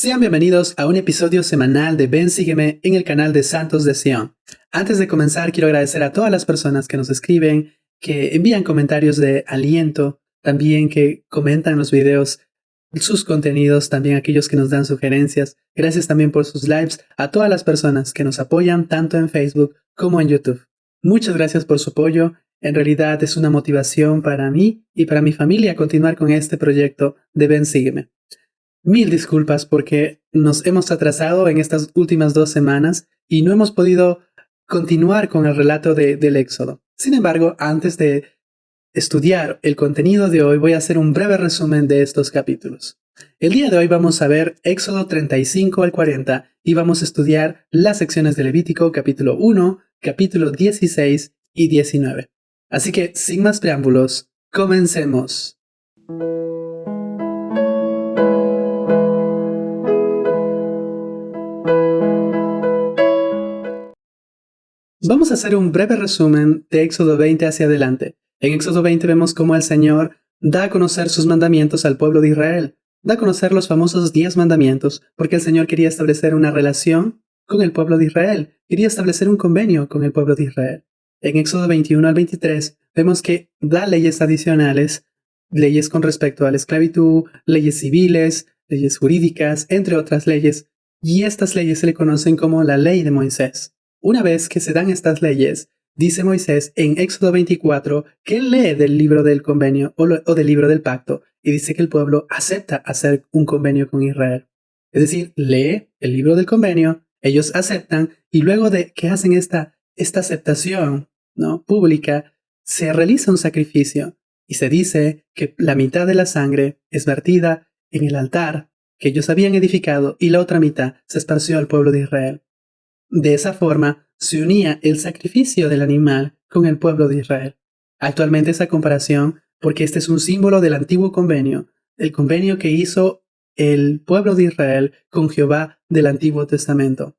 Sean bienvenidos a un episodio semanal de Ven Sígueme en el canal de Santos de Sion. Antes de comenzar, quiero agradecer a todas las personas que nos escriben, que envían comentarios de aliento, también que comentan los videos, sus contenidos, también aquellos que nos dan sugerencias. Gracias también por sus lives a todas las personas que nos apoyan tanto en Facebook como en YouTube. Muchas gracias por su apoyo. En realidad es una motivación para mí y para mi familia continuar con este proyecto de Ven Sígueme. Mil disculpas porque nos hemos atrasado en estas últimas 2 semanas y no hemos podido continuar con el relato del Éxodo. Sin embargo, antes de estudiar el contenido de hoy, voy a hacer un breve resumen de estos capítulos. El día de hoy vamos a ver Éxodo 35 al 40 y vamos a estudiar las secciones de Levítico capítulo 1, capítulo 16 y 19. Así que, sin más preámbulos, comencemos. Vamos a hacer un breve resumen de Éxodo 20 hacia adelante. En Éxodo 20 vemos cómo el Señor da a conocer sus mandamientos al pueblo de Israel. Da a conocer los famosos 10 mandamientos porque el Señor quería establecer una relación con el pueblo de Israel. Quería establecer un convenio con el pueblo de Israel. En Éxodo 21 al 23 vemos que da leyes adicionales, leyes con respecto a la esclavitud, leyes civiles, leyes jurídicas, entre otras leyes. Y estas leyes se le conocen como la ley de Moisés. Una vez que se dan estas leyes, dice Moisés en Éxodo 24 que él lee del libro del convenio o del libro del pacto y dice que el pueblo acepta hacer un convenio con Israel. Es decir, lee el libro del convenio, ellos aceptan y luego de que hacen esta aceptación, ¿no?, pública, se realiza un sacrificio y se dice que la mitad de la sangre es vertida en el altar que ellos habían edificado y la otra mitad se esparció al pueblo de Israel. De esa forma, se unía el sacrificio del animal con el pueblo de Israel. Actualmente esa comparación, porque este es un símbolo del antiguo convenio, el convenio que hizo el pueblo de Israel con Jehová del Antiguo Testamento.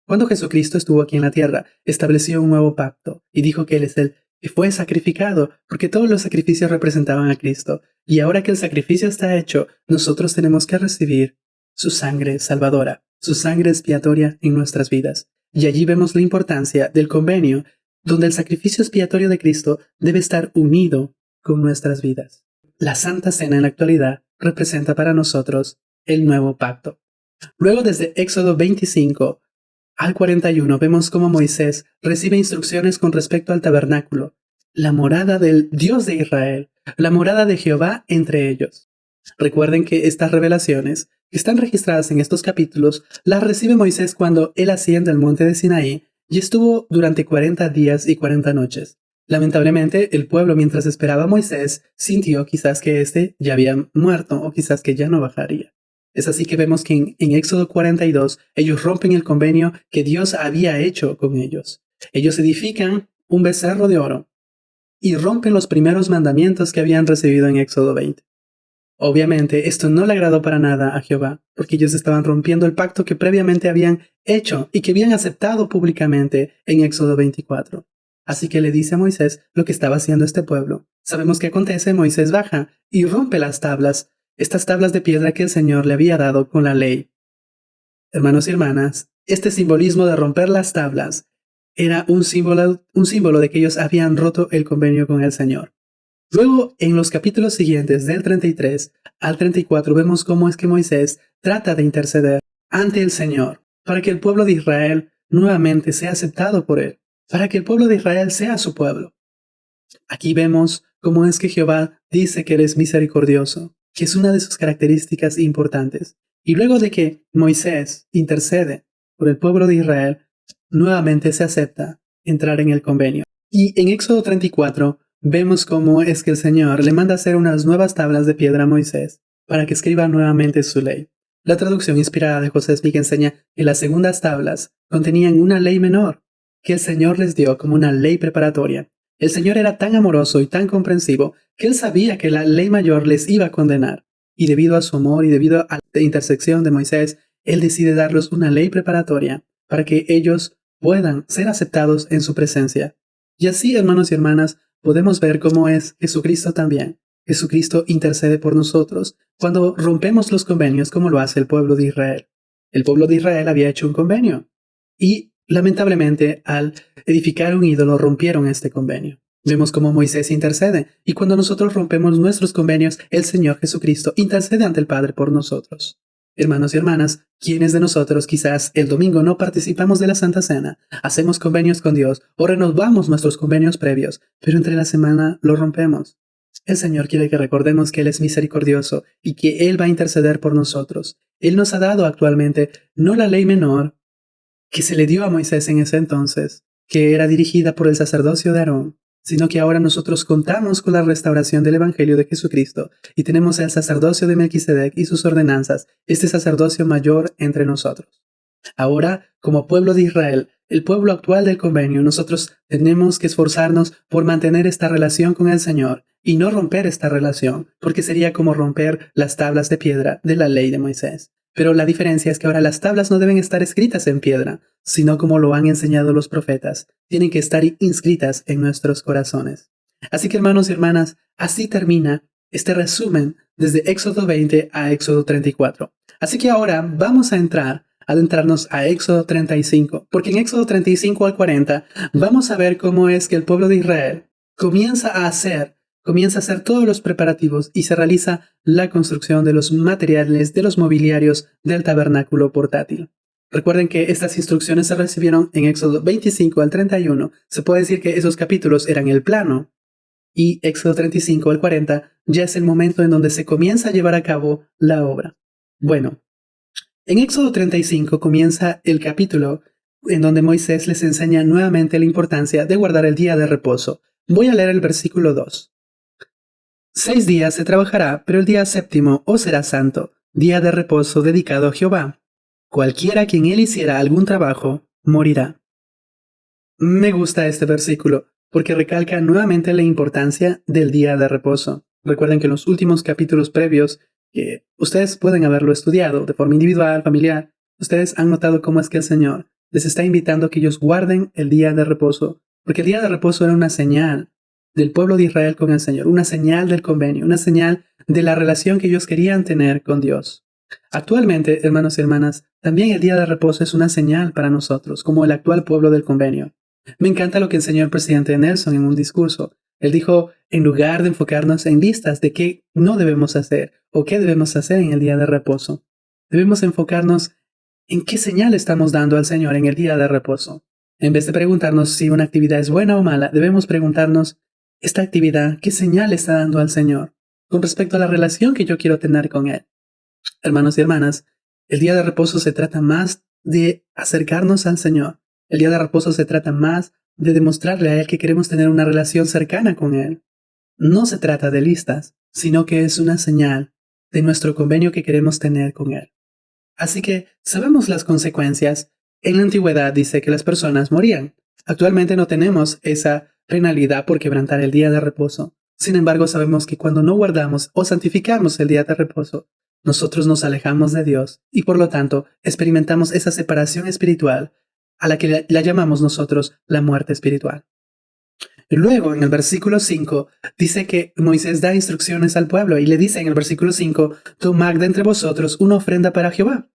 Cuando Jesucristo estuvo aquí en la tierra, estableció un nuevo pacto y dijo que Él es el que fue sacrificado, porque todos los sacrificios representaban a Cristo. Y ahora que el sacrificio está hecho, nosotros tenemos que recibir su sangre salvadora, su sangre expiatoria en nuestras vidas. Y allí vemos la importancia del convenio, donde el sacrificio expiatorio de Cristo debe estar unido con nuestras vidas. La Santa Cena en la actualidad representa para nosotros el nuevo pacto. Luego, desde Éxodo 25 al 41, vemos cómo Moisés recibe instrucciones con respecto al tabernáculo, la morada del Dios de Israel, la morada de Jehová entre ellos. Recuerden que estas revelaciones que están registradas en estos capítulos las recibe Moisés cuando él asciende al monte de Sinaí y estuvo durante 40 días y 40 noches. Lamentablemente, el pueblo, mientras esperaba a Moisés, sintió quizás que éste ya había muerto o quizás que ya no bajaría. Es así que vemos que en Éxodo 42 ellos rompen el convenio que Dios había hecho con ellos. Ellos edifican un becerro de oro y rompen los primeros mandamientos que habían recibido en Éxodo 20. Obviamente, esto no le agradó para nada a Jehová, porque ellos estaban rompiendo el pacto que previamente habían hecho y que habían aceptado públicamente en Éxodo 24. Así que le dice a Moisés lo que estaba haciendo este pueblo. Sabemos qué acontece. Moisés baja y rompe las tablas, estas tablas de piedra que el Señor le había dado con la ley. Hermanos y hermanas, este simbolismo de romper las tablas era un símbolo de que ellos habían roto el convenio con el Señor. Luego, en los capítulos siguientes, del 33 al 34, vemos cómo es que Moisés trata de interceder ante el Señor para que el pueblo de Israel nuevamente sea aceptado por Él, para que el pueblo de Israel sea su pueblo. Aquí vemos cómo es que Jehová dice que Él es misericordioso, que es una de sus características importantes. Y luego de que Moisés intercede por el pueblo de Israel, nuevamente se acepta entrar en el convenio. Y en Éxodo 34, vemos cómo es que el Señor le manda hacer unas nuevas tablas de piedra a Moisés para que escriba nuevamente su ley. La traducción inspirada de José Smith enseña que las segundas tablas contenían una ley menor que el Señor les dio como una ley preparatoria. El Señor era tan amoroso y tan comprensivo que Él sabía que la ley mayor les iba a condenar. Y debido a su amor y debido a la intersección de Moisés, Él decide darles una ley preparatoria para que ellos puedan ser aceptados en su presencia. Y así, hermanos y hermanas, podemos ver cómo es Jesucristo también. Jesucristo intercede por nosotros cuando rompemos los convenios como lo hace el pueblo de Israel. El pueblo de Israel había hecho un convenio y lamentablemente al edificar un ídolo rompieron este convenio. Vemos cómo Moisés intercede y cuando nosotros rompemos nuestros convenios, el Señor Jesucristo intercede ante el Padre por nosotros. Hermanos y hermanas, ¿quiénes de nosotros quizás el domingo no participamos de la Santa Cena, hacemos convenios con Dios o renovamos nuestros convenios previos, pero entre la semana lo rompemos? El Señor quiere que recordemos que Él es misericordioso y que Él va a interceder por nosotros. Él nos ha dado actualmente no la ley menor que se le dio a Moisés en ese entonces, que era dirigida por el sacerdocio de Aarón, sino que ahora nosotros contamos con la restauración del Evangelio de Jesucristo y tenemos el sacerdocio de Melquisedec y sus ordenanzas, este sacerdocio mayor entre nosotros. Ahora, como pueblo de Israel, el pueblo actual del convenio, nosotros tenemos que esforzarnos por mantener esta relación con el Señor y no romper esta relación, porque sería como romper las tablas de piedra de la ley de Moisés. Pero la diferencia es que ahora las tablas no deben estar escritas en piedra, sino como lo han enseñado los profetas, tienen que estar inscritas en nuestros corazones. Así que hermanos y hermanas, así termina este resumen desde Éxodo 20 a Éxodo 34. Así que ahora vamos a adentrarnos a Éxodo 35, porque en Éxodo 35 al 40 vamos a ver cómo es que el pueblo de Israel comienza a hacer todos los preparativos y se realiza la construcción de los materiales, de los mobiliarios del tabernáculo portátil. Recuerden que estas instrucciones se recibieron en Éxodo 25 al 31. Se puede decir que esos capítulos eran el plano y Éxodo 35 al 40 ya es el momento en donde se comienza a llevar a cabo la obra. Bueno, en Éxodo 35 comienza el capítulo en donde Moisés les enseña nuevamente la importancia de guardar el día de reposo. Voy a leer el versículo 2. 6 días se trabajará, pero el día séptimo os será santo, día de reposo dedicado a Jehová. Cualquiera quien él hiciera algún trabajo, morirá. Me gusta este versículo, porque recalca nuevamente la importancia del día de reposo. Recuerden que en los últimos capítulos previos, que ustedes pueden haberlo estudiado de forma individual, familiar, ustedes han notado cómo es que el Señor les está invitando a que ellos guarden el día de reposo, porque el día de reposo era una señal del pueblo de Israel con el Señor, una señal del convenio, una señal de la relación que ellos querían tener con Dios. Actualmente, hermanos y hermanas, también el día de reposo es una señal para nosotros, como el actual pueblo del convenio. Me encanta lo que enseñó el presidente Nelson en un discurso. Él dijo, en lugar de enfocarnos en listas de qué no debemos hacer o qué debemos hacer en el día de reposo, debemos enfocarnos en qué señal estamos dando al Señor en el día de reposo. En vez de preguntarnos si una actividad es buena o mala, debemos preguntarnos, esta actividad, ¿qué señal está dando al Señor con respecto a la relación que yo quiero tener con Él? Hermanos y hermanas, el día de reposo se trata más de acercarnos al Señor. El día de reposo se trata más de demostrarle a Él que queremos tener una relación cercana con Él. No se trata de listas, sino que es una señal de nuestro convenio que queremos tener con Él. Así que sabemos las consecuencias. En la antigüedad dice que las personas morían. Actualmente no tenemos esa penalidad por quebrantar el día de reposo. Sin embargo, sabemos que cuando no guardamos o santificamos el día de reposo, nosotros nos alejamos de Dios y por lo tanto experimentamos esa separación espiritual a la que la llamamos nosotros la muerte espiritual. Luego, en el versículo 5, dice que Moisés da instrucciones al pueblo y le dice en el versículo 5, tomad de entre vosotros una ofrenda para Jehová.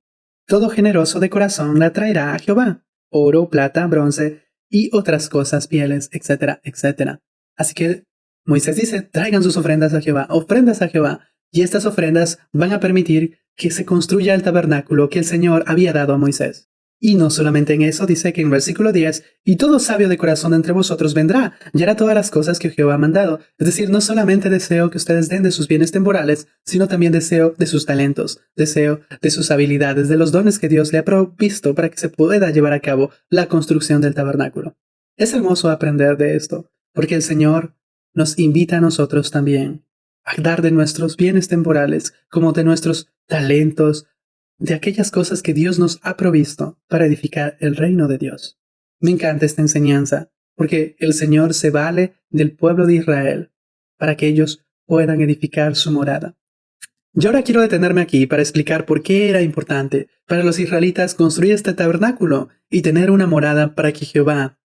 Todo generoso de corazón la traerá a Jehová, oro, plata, bronce y otras cosas, pieles, etcétera, etcétera. Así que Moisés dice, traigan sus ofrendas a Jehová, ofrendas a Jehová, y estas ofrendas van a permitir que se construya el tabernáculo que el Señor había dado a Moisés. Y no solamente en eso, dice que en versículo 10, y todo sabio de corazón entre vosotros vendrá, y hará todas las cosas que Jehová ha mandado. Es decir, no solamente deseo que ustedes den de sus bienes temporales, sino también deseo de sus talentos, deseo de sus habilidades, de los dones que Dios le ha provisto para que se pueda llevar a cabo la construcción del tabernáculo. Es hermoso aprender de esto, porque el Señor nos invita a nosotros también a dar de nuestros bienes temporales, como de nuestros talentos, de aquellas cosas que Dios nos ha provisto para edificar el reino de Dios. Me encanta esta enseñanza, porque el Señor se vale del pueblo de Israel para que ellos puedan edificar su morada. Yo ahora quiero detenerme aquí para explicar por qué era importante para los israelitas construir este tabernáculo y tener una morada para que Jehová,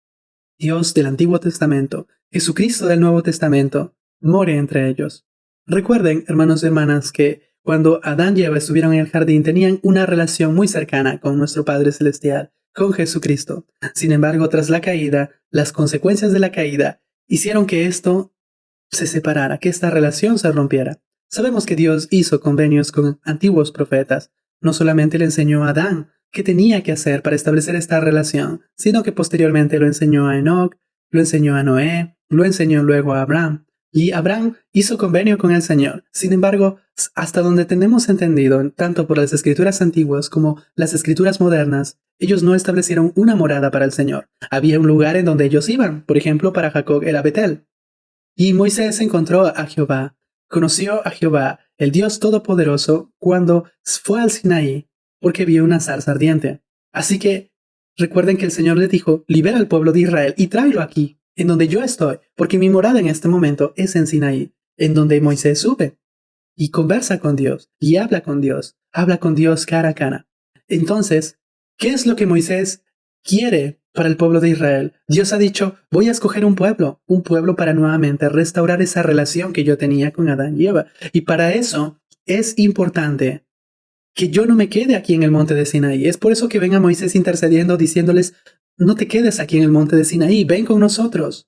Dios del Antiguo Testamento, Jesucristo del Nuevo Testamento, more entre ellos. Recuerden, hermanos y hermanas, que cuando Adán y Eva estuvieron en el jardín tenían una relación muy cercana con nuestro Padre Celestial, con Jesucristo. Sin embargo, tras la caída, las consecuencias de la caída hicieron que esto se separara, que esta relación se rompiera. Sabemos que Dios hizo convenios con antiguos profetas. No solamente le enseñó a Adán qué tenía que hacer para establecer esta relación, sino que posteriormente lo enseñó a Enoc, lo enseñó a Noé, lo enseñó luego a Abraham. Y Abraham hizo convenio con el Señor. Sin embargo, hasta donde tenemos entendido, tanto por las escrituras antiguas como las escrituras modernas, ellos no establecieron una morada para el Señor. Había un lugar en donde ellos iban. Por ejemplo, para Jacob era Betel. Y Moisés encontró a Jehová, conoció a Jehová, el Dios Todopoderoso, cuando fue al Sinaí, porque vio una zarza ardiente. Así que recuerden que el Señor le dijo, libera al pueblo de Israel y tráelo aquí, en donde yo estoy, porque mi morada en este momento es en Sinaí, en donde Moisés sube y conversa con Dios, y habla con Dios cara a cara. Entonces, ¿qué es lo que Moisés quiere para el pueblo de Israel? Dios ha dicho, voy a escoger un pueblo para nuevamente restaurar esa relación que yo tenía con Adán y Eva. Y para eso es importante que yo no me quede aquí en el monte de Sinaí. Es por eso que ven a Moisés intercediendo, diciéndoles, no te quedes aquí en el monte de Sinaí, ven con nosotros.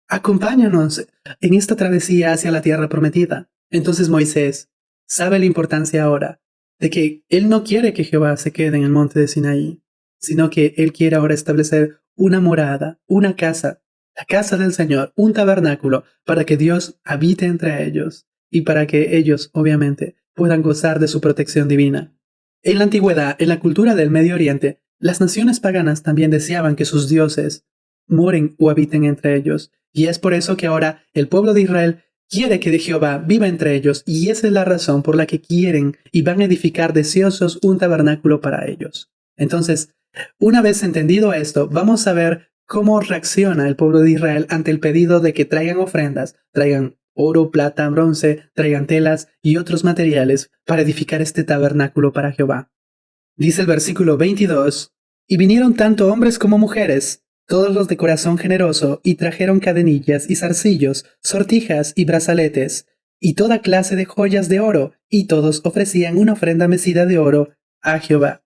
Acompáñanos en esta travesía hacia la tierra prometida. Entonces Moisés sabe la importancia ahora de que él no quiere que Jehová se quede en el monte de Sinaí, sino que él quiere ahora establecer una morada, una casa, la casa del Señor, un tabernáculo, para que Dios habite entre ellos y para que ellos, obviamente, puedan gozar de su protección divina. En la antigüedad, en la cultura del Medio Oriente, las naciones paganas también deseaban que sus dioses moren o habiten entre ellos. Y es por eso que ahora el pueblo de Israel quiere que Jehová viva entre ellos, y esa es la razón por la que quieren y van a edificar deseosos un tabernáculo para ellos. Entonces, una vez entendido esto, vamos a ver cómo reacciona el pueblo de Israel ante el pedido de que traigan ofrendas, traigan oro, plata, bronce, traigan telas y otros materiales para edificar este tabernáculo para Jehová. Dice el versículo 22, y vinieron tanto hombres como mujeres, todos los de corazón generoso, y trajeron cadenillas y zarcillos, sortijas y brazaletes, y toda clase de joyas de oro, y todos ofrecían una ofrenda mecida de oro a Jehová.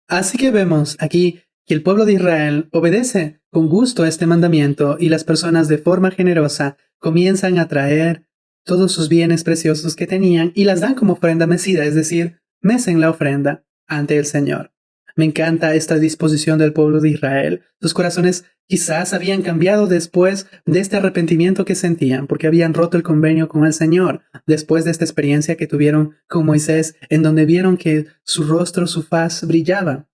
Así que vemos aquí que el pueblo de Israel obedece con gusto a este mandamiento, y las personas de forma generosa comienzan a traer todos sus bienes preciosos que tenían y las dan como ofrenda mecida, es decir, mecen la ofrenda ante el Señor. Me encanta esta disposición del pueblo de Israel. Sus corazones quizás habían cambiado después de este arrepentimiento que sentían, porque habían roto el convenio con el Señor, después de esta experiencia que tuvieron con Moisés, en donde vieron que su rostro, su faz brillaba,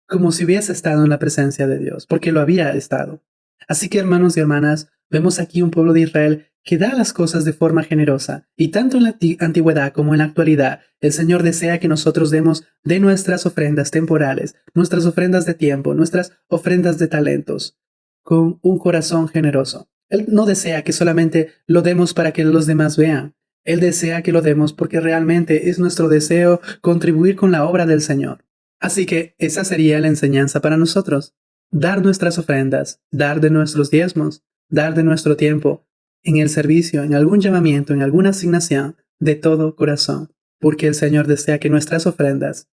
como si hubiese estado en la presencia de Dios, porque lo había estado. Así que, hermanos y hermanas, vemos aquí un pueblo de Israel que da las cosas de forma generosa, y tanto en la antigüedad como en la actualidad, el Señor desea que nosotros demos de nuestras ofrendas temporales, nuestras ofrendas de tiempo, nuestras ofrendas de talentos, con un corazón generoso. Él no desea que solamente lo demos para que los demás vean. Él desea que lo demos porque realmente es nuestro deseo contribuir con la obra del Señor. Así que esa sería la enseñanza para nosotros. Dar nuestras ofrendas, dar de nuestros diezmos, dar de nuestro tiempo, en el servicio, en algún llamamiento, en alguna asignación, de todo corazón, porque el Señor desea que nuestras ofrendas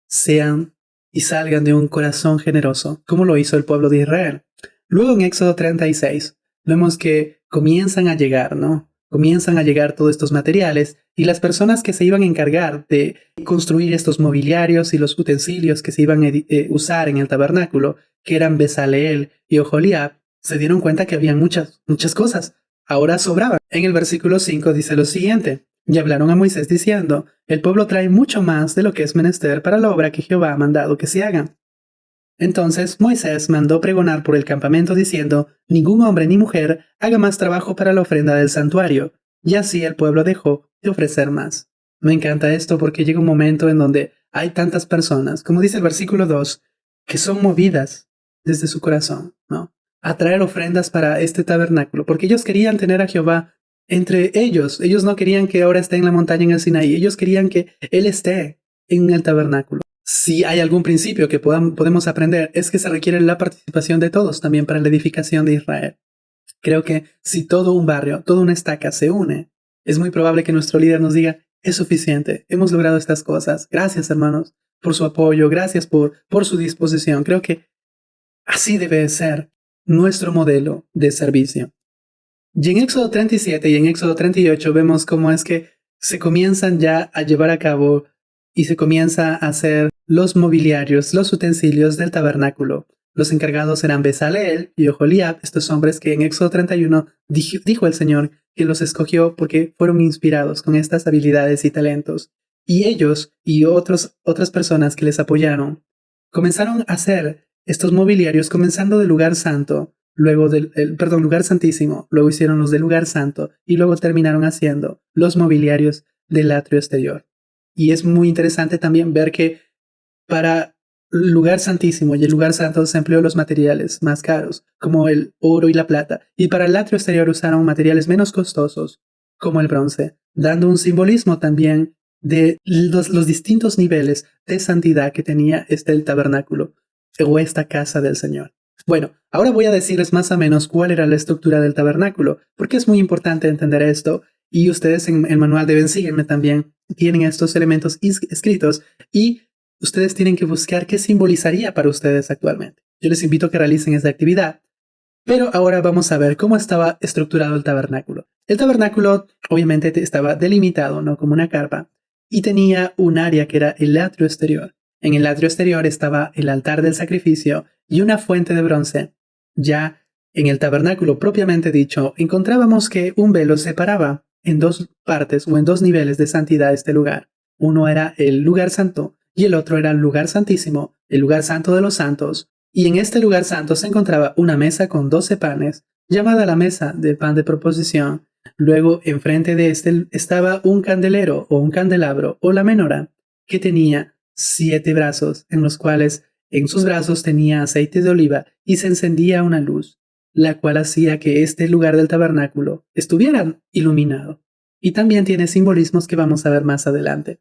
sean y salgan de un corazón generoso, como lo hizo el pueblo de Israel. Luego en Éxodo 36, vemos que comienzan a llegar, ¿no? Comienzan a llegar todos estos materiales y las personas que se iban a encargar de construir estos mobiliarios y los utensilios que se iban a usar en el tabernáculo, que eran Bezaleel y Oholiab, se dieron cuenta que habían muchas cosas. Ahora sobraban. En el versículo 5 dice lo siguiente: y hablaron a Moisés diciendo, el pueblo trae mucho más de lo que es menester para la obra que Jehová ha mandado que se haga. Entonces Moisés mandó pregonar por el campamento diciendo, ningún hombre ni mujer haga más trabajo para la ofrenda del santuario. Y así el pueblo dejó de ofrecer más. Me encanta esto porque llega un momento en donde hay tantas personas, como dice el versículo 2, que son movidas desde su corazón, ¿no?, a traer ofrendas para este tabernáculo, porque ellos querían tener a Jehová entre ellos. Ellos no querían que ahora esté en la montaña en el Sinaí. Ellos querían que Él esté en el tabernáculo. Si hay algún principio que podemos aprender, es que se requiere la participación de todos también para la edificación de Israel. Creo que si todo un barrio, toda una estaca se une Es muy probable que nuestro líder nos diga, es suficiente, hemos logrado estas cosas. Gracias, hermanos, por su apoyo, gracias por su disposición. Creo que así debe ser nuestro modelo de servicio. Y en Éxodo 37 y en Éxodo 38 vemos cómo es que se comienzan ya a llevar a cabo y se comienza a hacer los mobiliarios, los utensilios del tabernáculo. Los encargados eran Bezaleel y Oholiab, estos hombres que en Éxodo 31 dijo el Señor que los escogió porque fueron inspirados con estas habilidades y talentos. Y ellos y otras personas que les apoyaron comenzaron a hacer estos mobiliarios comenzando del lugar santo, luego lugar santísimo, luego hicieron los del lugar santo y luego terminaron haciendo los mobiliarios del atrio exterior. Y es muy interesante también ver que para el lugar santísimo y el lugar santo se empleó los materiales más caros, como el oro y la plata, y para el atrio exterior usaron materiales menos costosos, como el bronce, dando un simbolismo también de los distintos niveles de santidad que tenía el tabernáculo o esta casa del Señor. Bueno, ahora voy a decirles más o menos cuál era la estructura del tabernáculo, porque es muy importante entender esto, y ustedes en el manual deben seguirme también, tienen estos elementos escritos, y ustedes tienen que buscar qué simbolizaría para ustedes actualmente. Yo les invito a que realicen esta actividad. Pero ahora vamos a ver cómo estaba estructurado el tabernáculo. El tabernáculo obviamente estaba delimitado, ¿no? Como una carpa, y tenía un área que era el atrio exterior. En el atrio exterior estaba el altar del sacrificio y una fuente de bronce. Ya en el tabernáculo propiamente dicho, encontrábamos que un velo separaba en dos partes o en dos niveles de santidad este lugar. Uno era el lugar santo y el otro era el lugar santísimo, el lugar santo de los santos. Y en este lugar santo se encontraba una mesa con 12 panes, llamada la mesa del pan de proposición. Luego, enfrente de este estaba un candelero o un candelabro o la menora, que tenía 7 brazos, en los cuales en sus brazos tenía aceite de oliva y se encendía una luz, la cual hacía que este lugar del tabernáculo estuviera iluminado. Y también tiene simbolismos que vamos a ver más adelante.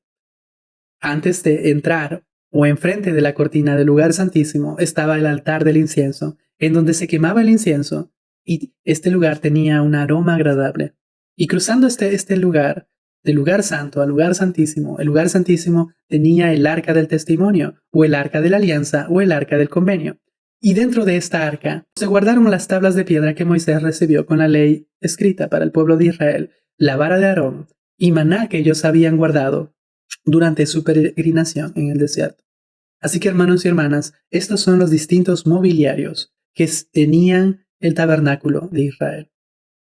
Antes de entrar o enfrente de la cortina del lugar santísimo estaba el altar del incienso, en donde se quemaba el incienso, y este lugar tenía un aroma agradable. Y cruzando este lugar, del lugar santo al lugar santísimo, el lugar santísimo tenía el arca del testimonio, o el arca de la alianza, o el arca del convenio. Y dentro de esta arca se guardaron las tablas de piedra que Moisés recibió con la ley escrita para el pueblo de Israel, la vara de Aarón y maná que ellos habían guardado durante su peregrinación en el desierto. Así que, hermanos y hermanas, estos son los distintos mobiliarios que tenían el tabernáculo de Israel.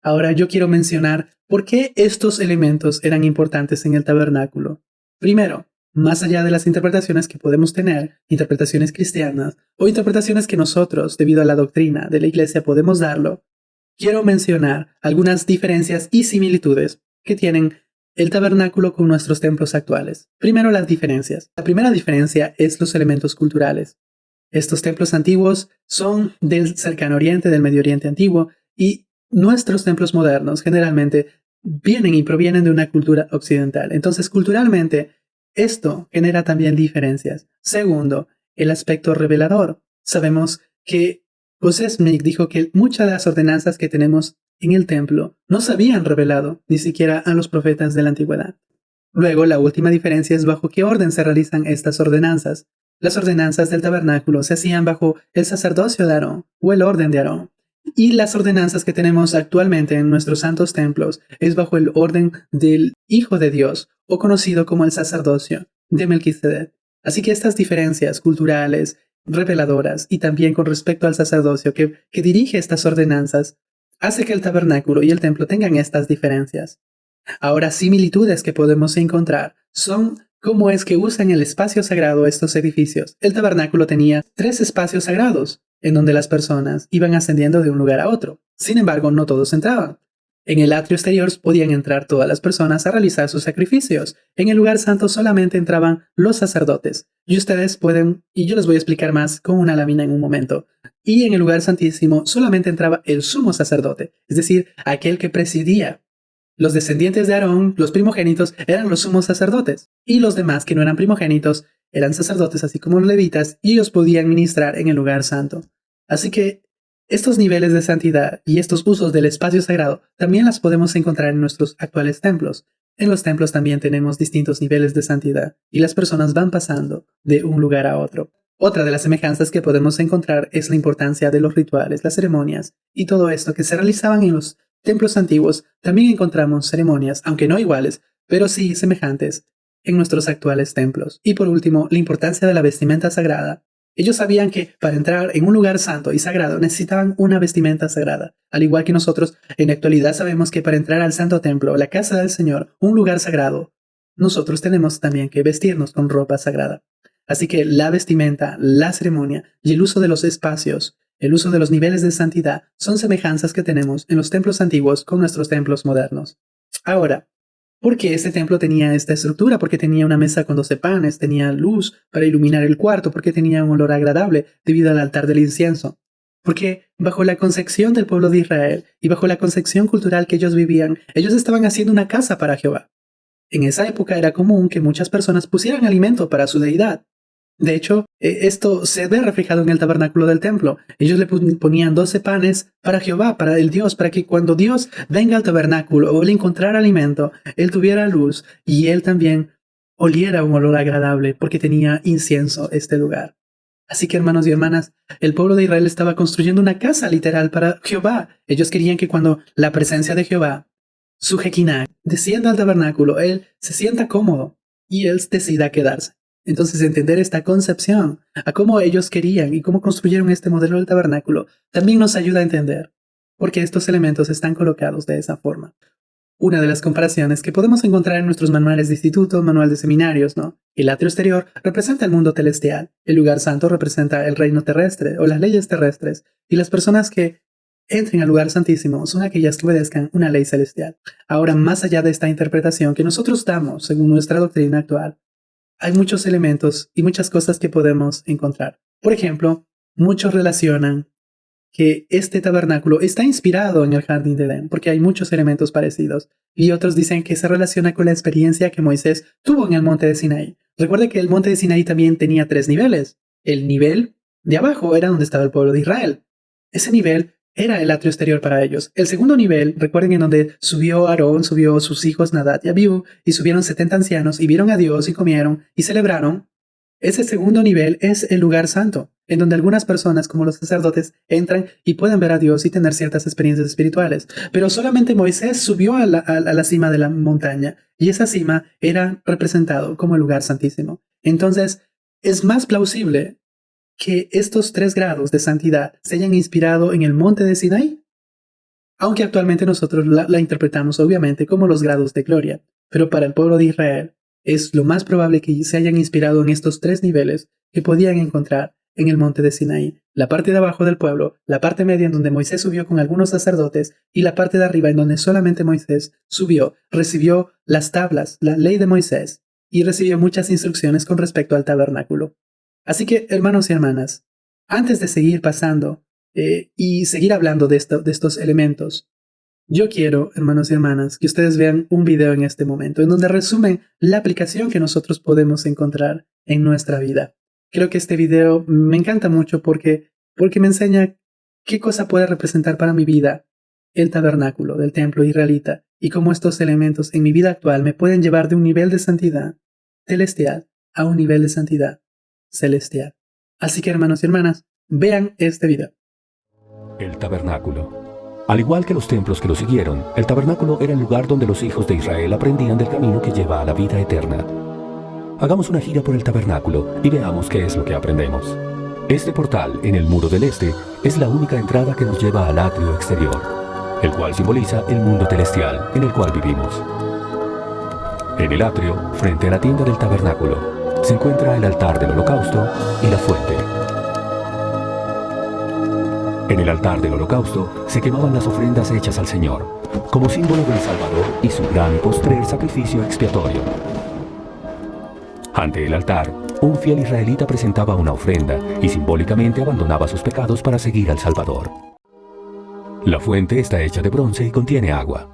Ahora yo quiero mencionar por qué estos elementos eran importantes en el tabernáculo. Primero, más allá de las interpretaciones que podemos tener, interpretaciones cristianas o interpretaciones que nosotros, debido a la doctrina de la iglesia, podemos darlo, quiero mencionar algunas diferencias y similitudes que tienen el tabernáculo con nuestros templos actuales. Primero, las diferencias. La primera diferencia es los elementos culturales. Estos templos antiguos son del cercano oriente, del Medio Oriente antiguo, y nuestros templos modernos generalmente vienen y provienen de una cultura occidental. Entonces, culturalmente, esto genera también diferencias. Segundo, el aspecto revelador. Sabemos que José Smith dijo que muchas de las ordenanzas que tenemos en el templo no se habían revelado ni siquiera a los profetas de la antigüedad. Luego, la última diferencia es bajo qué orden se realizan estas ordenanzas. Las ordenanzas del tabernáculo se hacían bajo el sacerdocio de Aarón o el orden de Aarón. Y las ordenanzas que tenemos actualmente en nuestros santos templos es bajo el orden del Hijo de Dios, o conocido como el sacerdocio de Melquisedec. Así que estas diferencias culturales, reveladoras, y también con respecto al sacerdocio que dirige estas ordenanzas, hace que el tabernáculo y el templo tengan estas diferencias. Ahora, similitudes que podemos encontrar son cómo es que usan el espacio sagrado estos edificios. El tabernáculo tenía 3 espacios sagrados, en donde las personas iban ascendiendo de un lugar a otro. Sin embargo, no todos entraban. En el atrio exterior podían entrar todas las personas a realizar sus sacrificios. En el lugar santo solamente entraban los sacerdotes. Y ustedes pueden, y yo les voy a explicar más con una lámina en un momento. Y en el lugar santísimo solamente entraba el sumo sacerdote, es decir, aquel que presidía. Los descendientes de Aarón, los primogénitos, eran los sumos sacerdotes. Y los demás que no eran primogénitos eran sacerdotes así como los levitas, y ellos podían ministrar en el lugar santo. Así que Estos niveles de santidad y estos usos del espacio sagrado también las podemos encontrar en nuestros actuales templos. En los templos también tenemos distintos niveles de santidad y las personas van pasando de un lugar a otro. Otra de las semejanzas que podemos encontrar es la importancia de los rituales, las ceremonias y todo esto que se realizaban en los templos antiguos. También encontramos ceremonias, aunque no iguales, pero sí semejantes, en nuestros actuales templos. Y por último, la importancia de la vestimenta sagrada. Ellos sabían que para entrar en un lugar santo y sagrado necesitaban una vestimenta sagrada. Al igual que nosotros, en la actualidad sabemos que para entrar al santo templo, la casa del Señor, un lugar sagrado, nosotros tenemos también que vestirnos con ropa sagrada. Así que la vestimenta, la ceremonia y el uso de los espacios, el uso de los niveles de santidad son semejanzas que tenemos en los templos antiguos con nuestros templos modernos. Ahora, ¿por qué este templo tenía esta estructura? Porque tenía una mesa con 12 panes, tenía luz para iluminar el cuarto, porque tenía un olor agradable debido al altar del incienso. Porque bajo la concepción del pueblo de Israel y bajo la concepción cultural que ellos vivían, ellos estaban haciendo una casa para Jehová. En esa época era común que muchas personas pusieran alimento para su deidad. De hecho, esto se ve reflejado en el tabernáculo del templo. Ellos le ponían 12 panes para Jehová, para el Dios, para que cuando Dios venga al tabernáculo o él encontrara alimento, él tuviera luz y él también oliera un olor agradable porque tenía incienso este lugar. Así que, hermanos y hermanas, el pueblo de Israel estaba construyendo una casa literal para Jehová. Ellos querían que cuando la presencia de Jehová, su Jequinah, descienda al tabernáculo, él se sienta cómodo y él decida quedarse. Entonces, entender esta concepción, a cómo ellos querían y cómo construyeron este modelo del tabernáculo, también nos ayuda a entender por qué estos elementos están colocados de esa forma. Una de las comparaciones que podemos encontrar en nuestros manuales de instituto, manual de seminarios, ¿no? El atrio exterior representa el mundo celestial, el lugar santo representa el reino terrestre o las leyes terrestres, y las personas que entren al lugar santísimo son aquellas que obedezcan una ley celestial. Ahora, más allá de esta interpretación que nosotros damos según nuestra doctrina actual, hay muchos elementos y muchas cosas que podemos encontrar. Por ejemplo, muchos relacionan que este tabernáculo está inspirado en el jardín de Edén, porque hay muchos elementos parecidos. Y otros dicen que se relaciona con la experiencia que Moisés tuvo en el monte de Sinaí. Recuerde que el monte de Sinaí también tenía 3 niveles. El nivel de abajo era donde estaba el pueblo de Israel. Ese nivel era el atrio exterior para ellos. El segundo nivel, recuerden, en donde subió Aarón, subió sus hijos Nadab y Abiú, y subieron 70 ancianos, y vieron a Dios, y comieron, y celebraron. Ese segundo nivel es el lugar santo, en donde algunas personas, como los sacerdotes, entran y pueden ver a Dios y tener ciertas experiencias espirituales. Pero solamente Moisés subió a la cima de la montaña, y esa cima era representado como el lugar santísimo. Entonces, es más plausible que estos 3 grados de santidad se hayan inspirado en el monte de Sinaí, aunque actualmente nosotros la interpretamos obviamente como los grados de gloria, pero para el pueblo de Israel es lo más probable que se hayan inspirado en estos 3 niveles que podían encontrar en el monte de Sinaí, la parte de abajo del pueblo, la parte media en donde Moisés subió con algunos sacerdotes y la parte de arriba en donde solamente Moisés subió, recibió las tablas, la ley de Moisés y recibió muchas instrucciones con respecto al tabernáculo. Así que, hermanos y hermanas, antes de seguir pasando y seguir hablando de estos elementos, yo quiero, hermanos y hermanas, que ustedes vean un video en este momento en donde resumen la aplicación que nosotros podemos encontrar en nuestra vida. Creo que este video me encanta mucho porque me enseña qué cosa puede representar para mi vida el tabernáculo del templo israelita y cómo estos elementos en mi vida actual me pueden llevar de un nivel de santidad celestial a un nivel de santidad celestial. Así que, hermanos y hermanas, vean este video. El tabernáculo. Al igual que los templos que lo siguieron, el tabernáculo era el lugar donde los hijos de Israel aprendían del camino que lleva a la vida eterna. Hagamos una gira por el tabernáculo y veamos qué es lo que aprendemos. Este portal, en el muro del este, es la única entrada que nos lleva al atrio exterior, el cual simboliza el mundo celestial en el cual vivimos. En el atrio, frente a la tienda del tabernáculo, se encuentra el altar del holocausto y la fuente. En el altar del holocausto se quemaban las ofrendas hechas al Señor, como símbolo del Salvador y su gran y postrer sacrificio expiatorio. Ante el altar, un fiel israelita presentaba una ofrenda y simbólicamente abandonaba sus pecados para seguir al Salvador. La fuente está hecha de bronce y contiene agua.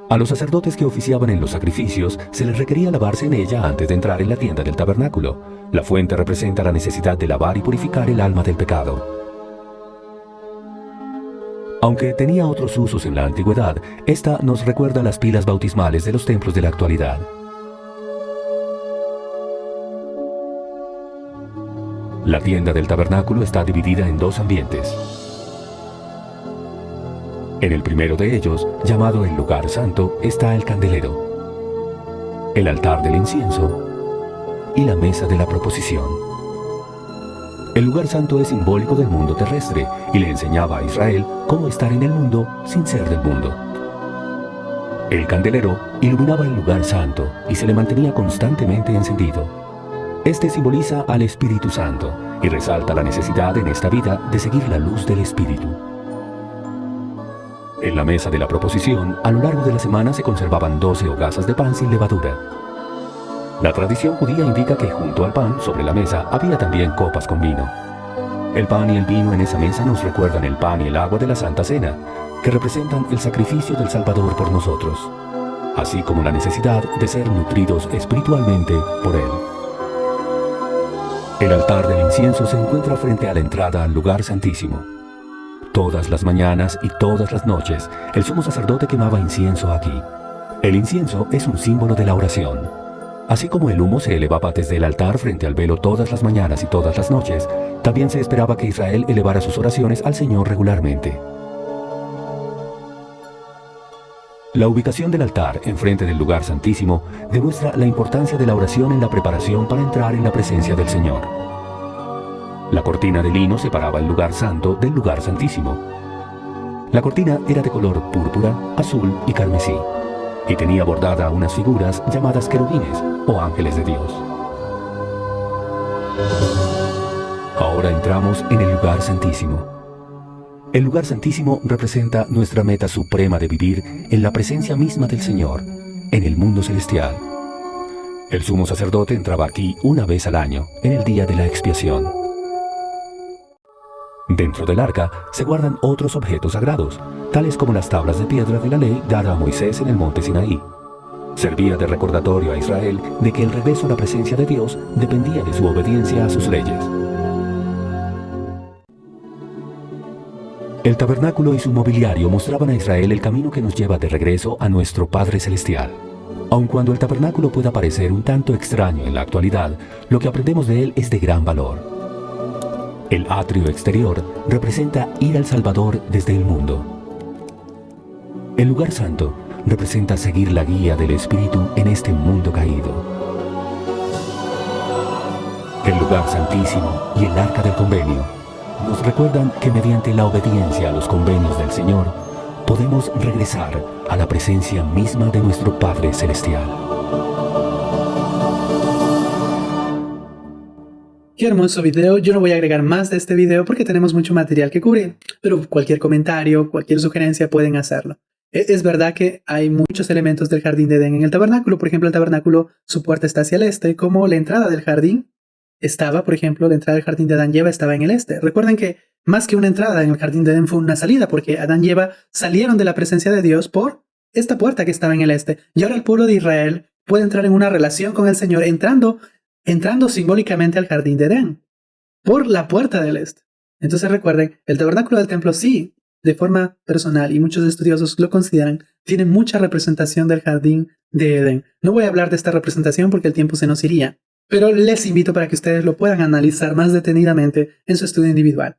A los sacerdotes que oficiaban en los sacrificios se les requería lavarse en ella antes de entrar en la tienda del tabernáculo. La fuente representa la necesidad de lavar y purificar el alma del pecado. Aunque tenía otros usos en la antigüedad, esta nos recuerda las pilas bautismales de los templos de la actualidad. La tienda del tabernáculo está dividida en dos ambientes. En el primero de ellos, llamado el lugar santo, está el candelero, el altar del incienso y la mesa de la proposición. El lugar santo es simbólico del mundo terrestre y le enseñaba a Israel cómo estar en el mundo sin ser del mundo. El candelero iluminaba el lugar santo y se le mantenía constantemente encendido. Este simboliza al Espíritu Santo y resalta la necesidad en esta vida de seguir la luz del Espíritu. En la mesa de la proposición, a lo largo de la semana se conservaban 12 hogazas de pan sin levadura. La tradición judía indica que junto al pan, sobre la mesa, había también copas con vino. El pan y el vino en esa mesa nos recuerdan el pan y el agua de la Santa Cena, que representan el sacrificio del Salvador por nosotros, así como la necesidad de ser nutridos espiritualmente por Él. El altar del incienso se encuentra frente a la entrada al lugar santísimo. Todas las mañanas y todas las noches, el sumo sacerdote quemaba incienso aquí. El incienso es un símbolo de la oración. Así como el humo se elevaba desde el altar frente al velo todas las mañanas y todas las noches, también se esperaba que Israel elevara sus oraciones al Señor regularmente. La ubicación del altar enfrente del lugar santísimo demuestra la importancia de la oración en la preparación para entrar en la presencia del Señor. La cortina de lino separaba el lugar santo del lugar santísimo. La cortina era de color púrpura, azul y carmesí, y tenía bordada unas figuras llamadas querubines o ángeles de Dios. Ahora entramos en el lugar santísimo. El lugar santísimo representa nuestra meta suprema de vivir en la presencia misma del Señor, en el mundo celestial. El sumo sacerdote entraba aquí una vez al año, en el día de la expiación. Dentro del arca se guardan otros objetos sagrados, tales como las tablas de piedra de la ley dada a Moisés en el monte Sinaí. Servía de recordatorio a Israel de que el regreso a la presencia de Dios dependía de su obediencia a sus leyes. El tabernáculo y su mobiliario mostraban a Israel el camino que nos lleva de regreso a nuestro Padre Celestial. Aun cuando el tabernáculo pueda parecer un tanto extraño en la actualidad, lo que aprendemos de él es de gran valor. El atrio exterior representa ir al Salvador desde el mundo. El lugar santo representa seguir la guía del Espíritu en este mundo caído. El lugar santísimo y el arca del convenio nos recuerdan que mediante la obediencia a los convenios del Señor podemos regresar a la presencia misma de nuestro Padre Celestial. Qué hermoso video. Yo no voy a agregar más de este video porque tenemos mucho material que cubrir, pero cualquier comentario, cualquier sugerencia pueden hacerlo. Es verdad que hay muchos elementos del jardín de Edén en el tabernáculo. Por ejemplo, el tabernáculo, su puerta está hacia el este, como la entrada del jardín estaba, por ejemplo, la entrada del jardín de Adán y Eva estaba en el este. Recuerden que más que una entrada en el jardín de Edén fue una salida, porque Adán y Eva salieron de la presencia de Dios por esta puerta que estaba en el este. Y ahora el pueblo de Israel puede entrar en una relación con el Señor entrando simbólicamente al jardín de Edén por la puerta del este. Entonces recuerden, el tabernáculo del templo sí, de forma personal, y muchos estudiosos lo consideran, tiene mucha representación del jardín de Edén. No voy a hablar de esta representación porque el tiempo se nos iría, pero les invito para que ustedes lo puedan analizar más detenidamente en su estudio individual.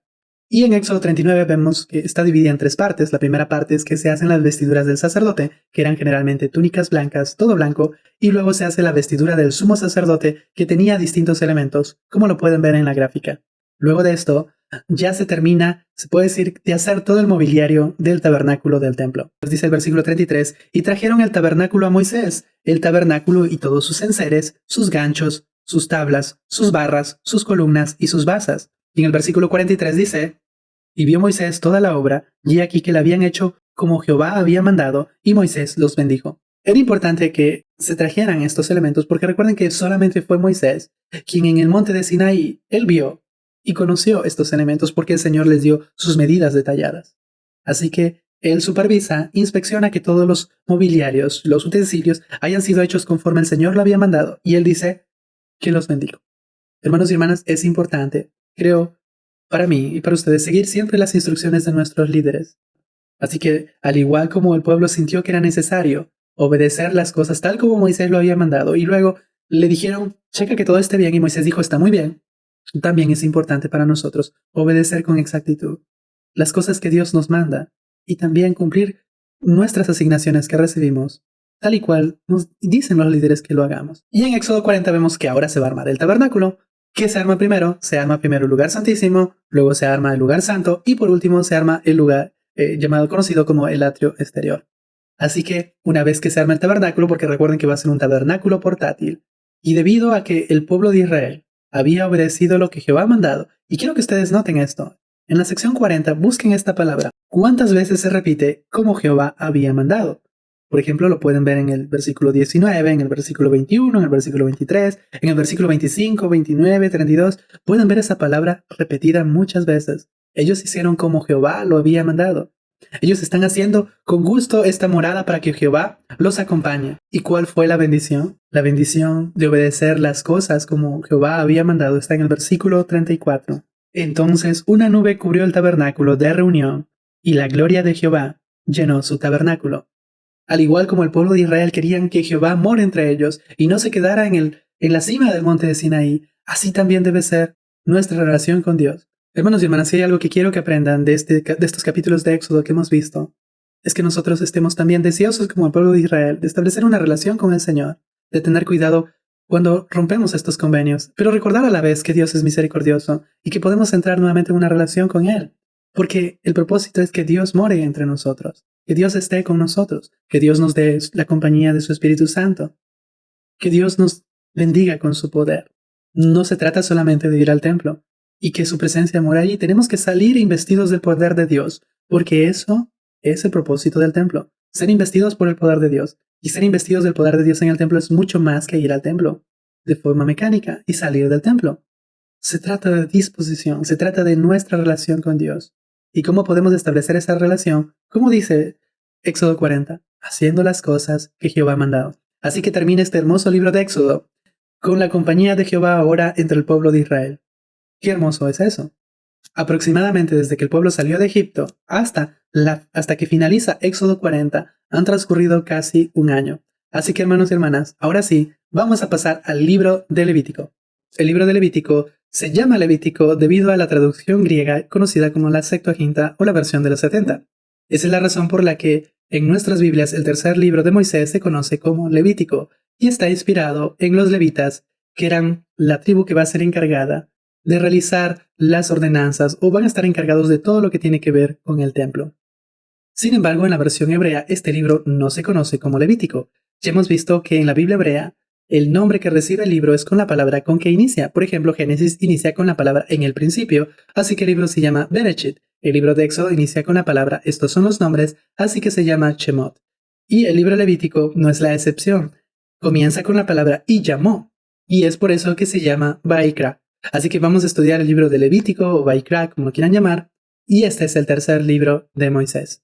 Y en Éxodo 39 vemos que está dividida en tres partes. La primera parte es que se hacen las vestiduras del sacerdote, que eran generalmente túnicas blancas, todo blanco, y luego se hace la vestidura del sumo sacerdote, que tenía distintos elementos, como lo pueden ver en la gráfica. Luego de esto, ya se termina, se puede decir, de hacer todo el mobiliario del tabernáculo del templo. Nos dice el versículo 33, y trajeron el tabernáculo a Moisés, el tabernáculo y todos sus enseres, sus ganchos, sus tablas, sus barras, sus columnas y sus basas. Y en el versículo 43 dice, y vio Moisés toda la obra, y aquí que la habían hecho como Jehová había mandado, y Moisés los bendijo. Era importante que se trajeran estos elementos porque recuerden que solamente fue Moisés quien en el monte de Sinaí, él vio y conoció estos elementos porque el Señor les dio sus medidas detalladas. Así que él supervisa, inspecciona que todos los mobiliarios, los utensilios, hayan sido hechos conforme el Señor lo había mandado, y él dice que los bendijo. Hermanos y hermanas, es importante, creo, para mí y para ustedes, seguir siempre las instrucciones de nuestros líderes. Así que, al igual como el pueblo sintió que era necesario obedecer las cosas tal como Moisés lo había mandado, y luego le dijeron, checa que todo esté bien, y Moisés dijo, está muy bien, también es importante para nosotros obedecer con exactitud las cosas que Dios nos manda y también cumplir nuestras asignaciones que recibimos, tal y cual nos dicen los líderes que lo hagamos. Y en Éxodo 40 vemos que ahora se va a armar el tabernáculo. ¿Qué se arma primero? Se arma primero el lugar santísimo, luego se arma el lugar santo y por último se arma el lugar conocido como el atrio exterior. Así que una vez que se arma el tabernáculo, porque recuerden que va a ser un tabernáculo portátil, y debido a que el pueblo de Israel había obedecido lo que Jehová ha mandado, y quiero que ustedes noten esto, en la sección 40 busquen esta palabra. ¿Cuántas veces se repite como Jehová había mandado? Por ejemplo, lo pueden ver en el versículo 19, en el versículo 21, en el versículo 23, en el versículo 25, 29, 32. Pueden ver esa palabra repetida muchas veces. Ellos hicieron como Jehová lo había mandado. Ellos están haciendo con gusto esta morada para que Jehová los acompañe. ¿Y cuál fue la bendición? La bendición de obedecer las cosas como Jehová había mandado está en el versículo 34. Entonces una nube cubrió el tabernáculo de reunión, y la gloria de Jehová llenó su tabernáculo. Al igual como el pueblo de Israel querían que Jehová more entre ellos y no se quedara en la cima del monte de Sinaí, así también debe ser nuestra relación con Dios. Hermanos y hermanas, si hay algo que quiero que aprendan de estos capítulos de Éxodo que hemos visto, es que nosotros estemos también deseosos como el pueblo de Israel de establecer una relación con el Señor, de tener cuidado cuando rompemos estos convenios, pero recordar a la vez que Dios es misericordioso y que podemos entrar nuevamente en una relación con Él, porque el propósito es que Dios more entre nosotros, que Dios esté con nosotros, que Dios nos dé la compañía de su Espíritu Santo, que Dios nos bendiga con su poder. No se trata solamente de ir al templo y que su presencia mora allí. Tenemos que salir investidos del poder de Dios, porque eso es el propósito del templo, ser investidos por el poder de Dios. Y ser investidos del poder de Dios en el templo es mucho más que ir al templo de forma mecánica y salir del templo. Se trata de disposición, se trata de nuestra relación con Dios. ¿Y cómo podemos establecer esa relación? Como dice Éxodo 40, haciendo las cosas que Jehová ha mandado. Así que termina este hermoso libro de Éxodo con la compañía de Jehová ahora entre el pueblo de Israel. ¡Qué hermoso es eso! Aproximadamente desde que el pueblo salió de Egipto hasta que finaliza Éxodo 40 han transcurrido casi un año. Así que hermanos y hermanas, ahora sí, vamos a pasar al libro de Levítico. El libro de Levítico se llama Levítico debido a la traducción griega conocida como la Septuaginta o la versión de los 70. Esa es la razón por la que en nuestras Biblias el tercer libro de Moisés se conoce como Levítico y está inspirado en los levitas, que eran la tribu que va a ser encargada de realizar las ordenanzas o van a estar encargados de todo lo que tiene que ver con el templo. Sin embargo, en la versión hebrea, este libro no se conoce como Levítico. Ya hemos visto que en la Biblia hebrea, el nombre que recibe el libro es con la palabra con que inicia. Por ejemplo, Génesis inicia con la palabra en el principio, así que el libro se llama Bereshit. El libro de Éxodo inicia con la palabra estos son los nombres, así que se llama Shemot. Y el libro Levítico no es la excepción. Comienza con la palabra y llamó, y es por eso que se llama Vaikra. Así que vamos a estudiar el libro de Levítico o Vaikra, como lo quieran llamar, y este es el tercer libro de Moisés.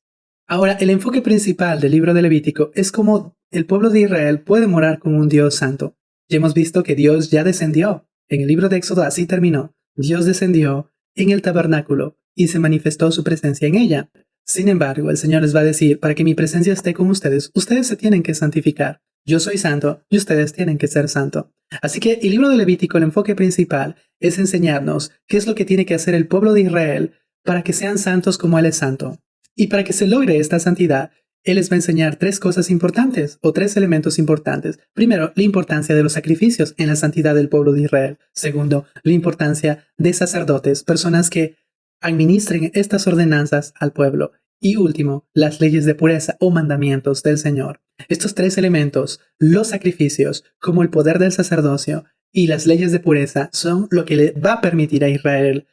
Ahora, el enfoque principal del libro de Levítico es cómo el pueblo de Israel puede morar con un Dios santo. Ya hemos visto que Dios ya descendió. En el libro de Éxodo así terminó. Dios descendió en el tabernáculo y se manifestó su presencia en ella. Sin embargo, el Señor les va a decir, para que mi presencia esté con ustedes, ustedes se tienen que santificar. Yo soy santo y ustedes tienen que ser santo. Así que el libro de Levítico, el enfoque principal es enseñarnos qué es lo que tiene que hacer el pueblo de Israel para que sean santos como Él es santo. Y para que se logre esta santidad, Él les va a enseñar tres cosas importantes o tres elementos importantes. Primero, la importancia de los sacrificios en la santidad del pueblo de Israel. Segundo, la importancia de sacerdotes, personas que administren estas ordenanzas al pueblo. Y último, las leyes de pureza o mandamientos del Señor. Estos tres elementos, los sacrificios, como el poder del sacerdocio y las leyes de pureza, son lo que le va a permitir a Israel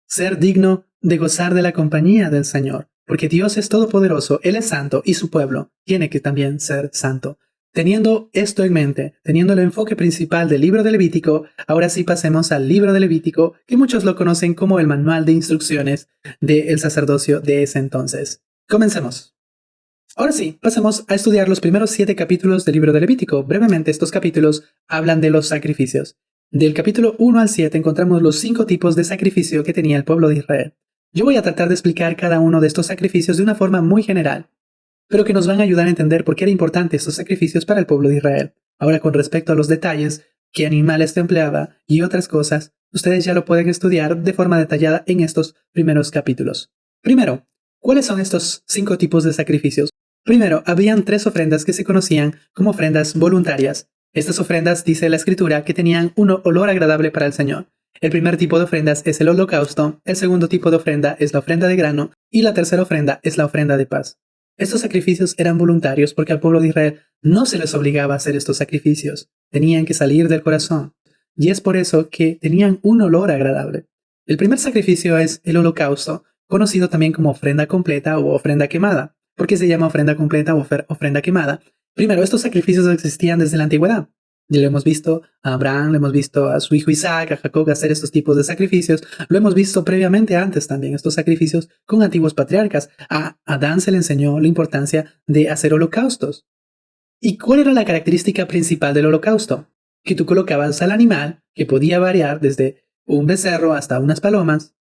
ser digno de gozar de la compañía del Señor. Porque Dios es todopoderoso, Él es santo y su pueblo tiene que también ser santo. Teniendo esto en mente, teniendo el enfoque principal del libro de Levítico, ahora sí pasemos al libro de Levítico, que muchos lo conocen como el manual de instrucciones del sacerdocio de ese entonces. Comencemos. Ahora sí, pasemos a estudiar los primeros 7 capítulos del libro de Levítico. Brevemente, estos capítulos hablan de los sacrificios. Del capítulo 1 al 7 encontramos los 5 tipos de sacrificio que tenía el pueblo de Israel. Yo voy a tratar de explicar cada uno de estos sacrificios de una forma muy general, pero que nos van a ayudar a entender por qué era importante estos sacrificios para el pueblo de Israel. Ahora, con respecto a los detalles, qué animales se empleaba y otras cosas, ustedes ya lo pueden estudiar de forma detallada en estos primeros capítulos. Primero, ¿cuáles son estos 5 tipos de sacrificios? Primero, habían 3 ofrendas que se conocían como ofrendas voluntarias. Estas ofrendas, dice la Escritura, que tenían un olor agradable para el Señor. El primer tipo de ofrendas es el holocausto, el segundo tipo de ofrenda es la ofrenda de grano y la tercera ofrenda es la ofrenda de paz. Estos sacrificios eran voluntarios porque al pueblo de Israel no se les obligaba a hacer estos sacrificios. Tenían que salir del corazón. Y es por eso que tenían un olor agradable. El primer sacrificio es el holocausto, conocido también como ofrenda completa o ofrenda quemada. ¿Por qué se llama ofrenda completa o ofrenda quemada? Primero, estos sacrificios existían desde la antigüedad. Y lo hemos visto a Abraham, lo hemos visto a su hijo Isaac, a Jacob hacer estos tipos de sacrificios. Lo hemos visto previamente antes también, estos sacrificios con antiguos patriarcas. A Adán se le enseñó la importancia de hacer holocaustos. ¿Y cuál era la característica principal del holocausto? Que tú colocabas al animal, que podía variar desde un becerro hasta unas palomas,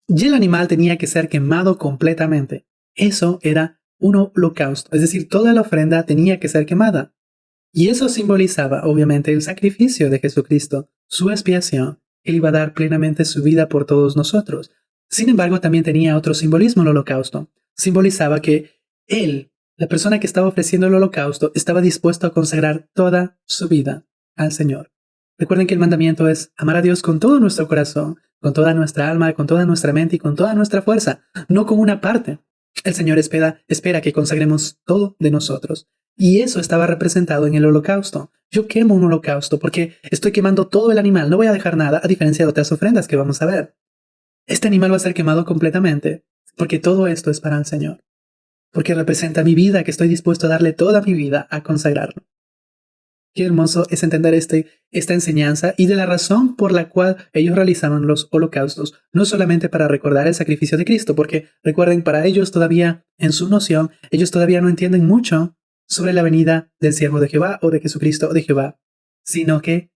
y el animal tenía que ser quemado completamente. Eso era un holocausto, es decir, toda la ofrenda tenía que ser quemada. Y eso simbolizaba, obviamente, el sacrificio de Jesucristo, su expiación. Él iba a dar plenamente su vida por todos nosotros. Sin embargo, también tenía otro simbolismo el holocausto. Simbolizaba que él, la persona que estaba ofreciendo el holocausto, estaba dispuesto a consagrar toda su vida al Señor. Recuerden que el mandamiento es amar a Dios con todo nuestro corazón, con toda nuestra alma, con toda nuestra mente y con toda nuestra fuerza, no con una parte. El Señor espera que consagremos todo de nosotros. Y eso estaba representado en el holocausto. Yo quemo un holocausto porque estoy quemando todo el animal, no voy a dejar nada, a diferencia de otras ofrendas que vamos a ver. Este animal va a ser quemado completamente, porque todo esto es para el Señor. Porque representa mi vida, que estoy dispuesto a darle toda mi vida a consagrarlo. Qué hermoso es entender esta enseñanza y de la razón por la cual ellos realizaban los holocaustos, no solamente para recordar el sacrificio de Cristo, porque recuerden, para ellos todavía, en su noción, ellos todavía no entienden mucho sobre la venida del siervo de Jehová o de Jesucristo de Jehová, sino que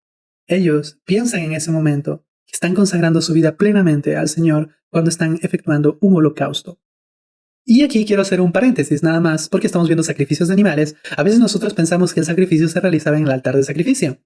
ellos piensan en ese momento que están consagrando su vida plenamente al Señor cuando están efectuando un holocausto. Y aquí quiero hacer un paréntesis nada más, porque estamos viendo sacrificios de animales. A veces nosotros pensamos que el sacrificio se realizaba en el altar de sacrificio,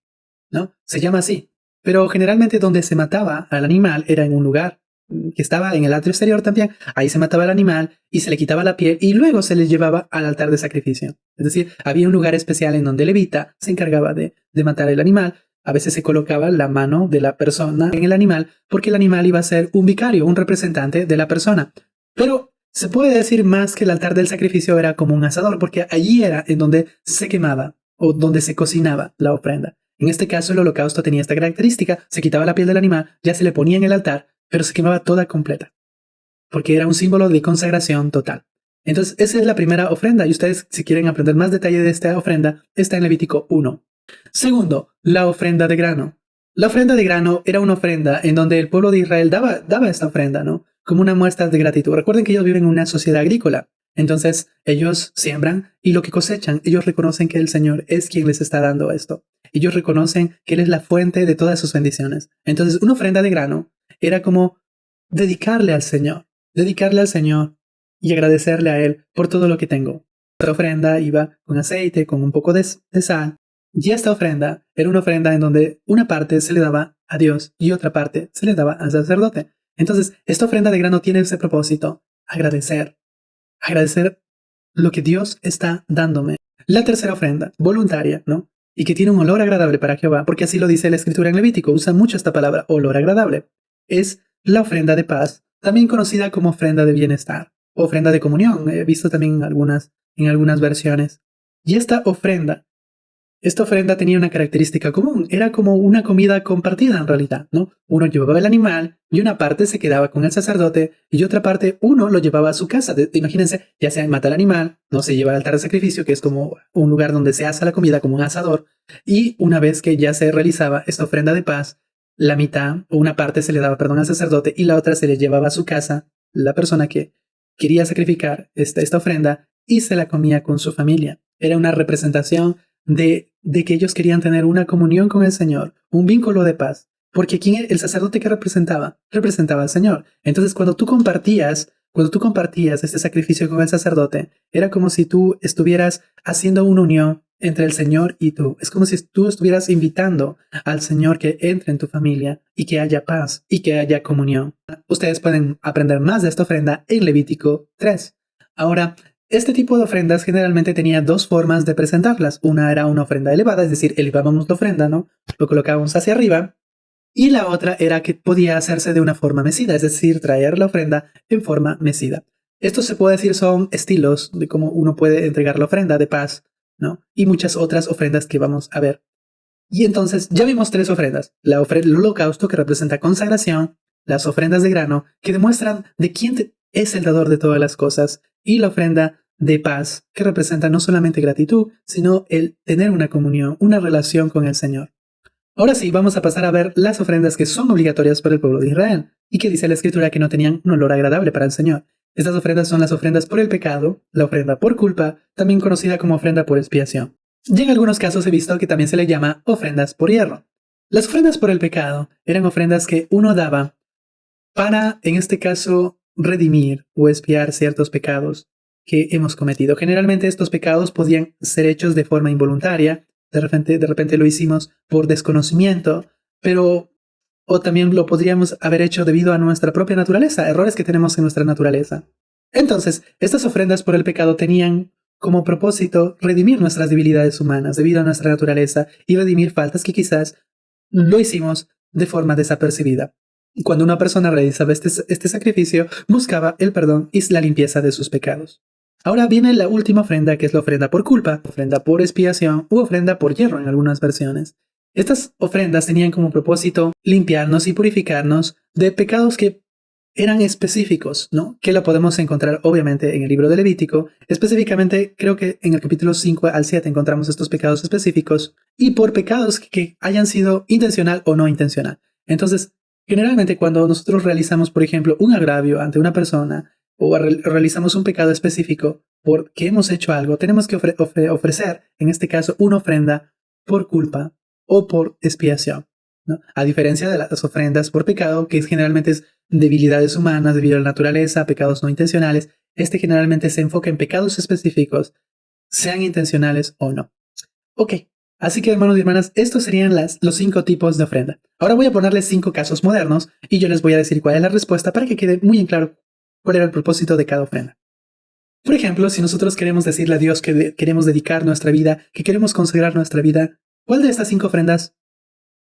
¿no? Se llama así. Pero generalmente donde se mataba al animal era en un lugar que estaba en el atrio exterior también. Ahí se mataba al animal y se le quitaba la piel y luego se le llevaba al altar de sacrificio. Es decir, había un lugar especial en donde el levita se encargaba de matar el animal. A veces se colocaba la mano de la persona en el animal porque el animal iba a ser un vicario, un representante de la persona. Pero se puede decir más que el altar del sacrificio era como un asador, porque allí era en donde se quemaba o donde se cocinaba la ofrenda. En este caso, el holocausto tenía esta característica: se quitaba la piel del animal, ya se le ponía en el altar, pero se quemaba toda completa, porque era un símbolo de consagración total. Entonces, esa es la primera ofrenda, y ustedes, si quieren aprender más detalle de esta ofrenda, está en Levítico 1. Segundo, la ofrenda de grano. La ofrenda de grano era una ofrenda en donde el pueblo de Israel daba esta ofrenda, ¿no? Como una muestra de gratitud. Recuerden que ellos viven en una sociedad agrícola. Entonces, ellos siembran y lo que cosechan, ellos reconocen que el Señor es quien les está dando esto. Ellos reconocen que Él es la fuente de todas sus bendiciones. Entonces, una ofrenda de grano era como dedicarle al Señor y agradecerle a Él por todo lo que tengo. Esta ofrenda iba con aceite, con un poco de sal. Y esta ofrenda era una ofrenda en donde una parte se le daba a Dios y otra parte se le daba al sacerdote. Entonces, esta ofrenda de grano tiene ese propósito: agradecer lo que Dios está dándome. La tercera ofrenda, voluntaria, ¿no? Y que tiene un olor agradable para Jehová, porque así lo dice la Escritura en Levítico, usa mucho esta palabra, olor agradable. Es la ofrenda de paz, también conocida como ofrenda de bienestar, ofrenda de comunión, he visto también en algunas versiones. Y esta ofrenda tenía una característica común, era como una comida compartida en realidad, ¿no? Uno llevaba el animal y una parte se quedaba con el sacerdote y otra parte uno lo llevaba a su casa. Imagínense, ya sea mata el animal, no se lleva al altar de sacrificio, que es como un lugar donde se asa la comida como un asador, y una vez que ya se realizaba esta ofrenda de paz, la mitad o una parte se le daba, al sacerdote y la otra se le llevaba a su casa, la persona que quería sacrificar esta ofrenda, y se la comía con su familia. Era una representación de que ellos querían tener una comunión con el Señor, un vínculo de paz. Porque el sacerdote que representaba al Señor. Entonces, cuando tú compartías este sacrificio con el sacerdote, era como si tú estuvieras haciendo una unión entre el Señor y tú. Es como si tú estuvieras invitando al Señor que entre en tu familia y que haya paz y que haya comunión. Ustedes pueden aprender más de esta ofrenda en Levítico 3. Ahora, este tipo de ofrendas generalmente tenía dos formas de presentarlas. Una era una ofrenda elevada, es decir, elevábamos la ofrenda, ¿no? Lo colocábamos hacia arriba. Y la otra era que podía hacerse de una forma mecida, es decir, traer la ofrenda en forma mecida. Esto se puede decir son estilos de cómo uno puede entregar la ofrenda de paz, ¿no? Y muchas otras ofrendas que vamos a ver. Y entonces ya vimos tres ofrendas. El holocausto, que representa consagración, las ofrendas de grano, que demuestran de quién es el dador de todas las cosas, y la ofrenda de paz, que representa no solamente gratitud, sino el tener una comunión, una relación con el Señor. Ahora sí, vamos a pasar a ver las ofrendas que son obligatorias para el pueblo de Israel y que dice la Escritura que no tenían un olor agradable para el Señor. Estas ofrendas son las ofrendas por el pecado, la ofrenda por culpa, también conocida como ofrenda por expiación. Y en algunos casos he visto que también se le llama ofrendas por hierro. Las ofrendas por el pecado eran ofrendas que uno daba para, en este caso, redimir o expiar ciertos pecados que hemos cometido. Generalmente estos pecados podían ser hechos de forma involuntaria. De repente lo hicimos por desconocimiento, o también lo podríamos haber hecho debido a nuestra propia naturaleza, errores que tenemos en nuestra naturaleza. Entonces, estas ofrendas por el pecado tenían como propósito redimir nuestras debilidades humanas debido a nuestra naturaleza y redimir faltas que quizás lo hicimos de forma desapercibida. Cuando una persona realizaba este sacrificio, buscaba el perdón y la limpieza de sus pecados. Ahora viene la última ofrenda, que es la ofrenda por culpa, ofrenda por expiación u ofrenda por hierro en algunas versiones. Estas ofrendas tenían como propósito limpiarnos y purificarnos de pecados que eran específicos, ¿no? Que lo podemos encontrar obviamente en el libro de Levítico. Específicamente, creo que en el capítulo 5 al 7 encontramos estos pecados específicos, y por pecados que hayan sido intencional o no intencional. Entonces, generalmente cuando nosotros realizamos, por ejemplo, un agravio ante una persona, o realizamos un pecado específico porque hemos hecho algo, tenemos que ofrecer, en este caso, una ofrenda por culpa o por expiación, ¿no? A diferencia de las ofrendas por pecado, que generalmente es debilidades humanas debido a la naturaleza, pecados no intencionales, generalmente se enfoca en pecados específicos, sean intencionales o no. Ok, así que hermanos y hermanas, estos serían los 5 tipos de ofrenda. Ahora voy a ponerles 5 casos modernos y yo les voy a decir cuál es la respuesta para que quede muy en claro cuál era el propósito de cada ofrenda. Por ejemplo, si nosotros queremos decirle a Dios que queremos dedicar nuestra vida, que queremos consagrar nuestra vida, ¿cuál de estas 5 ofrendas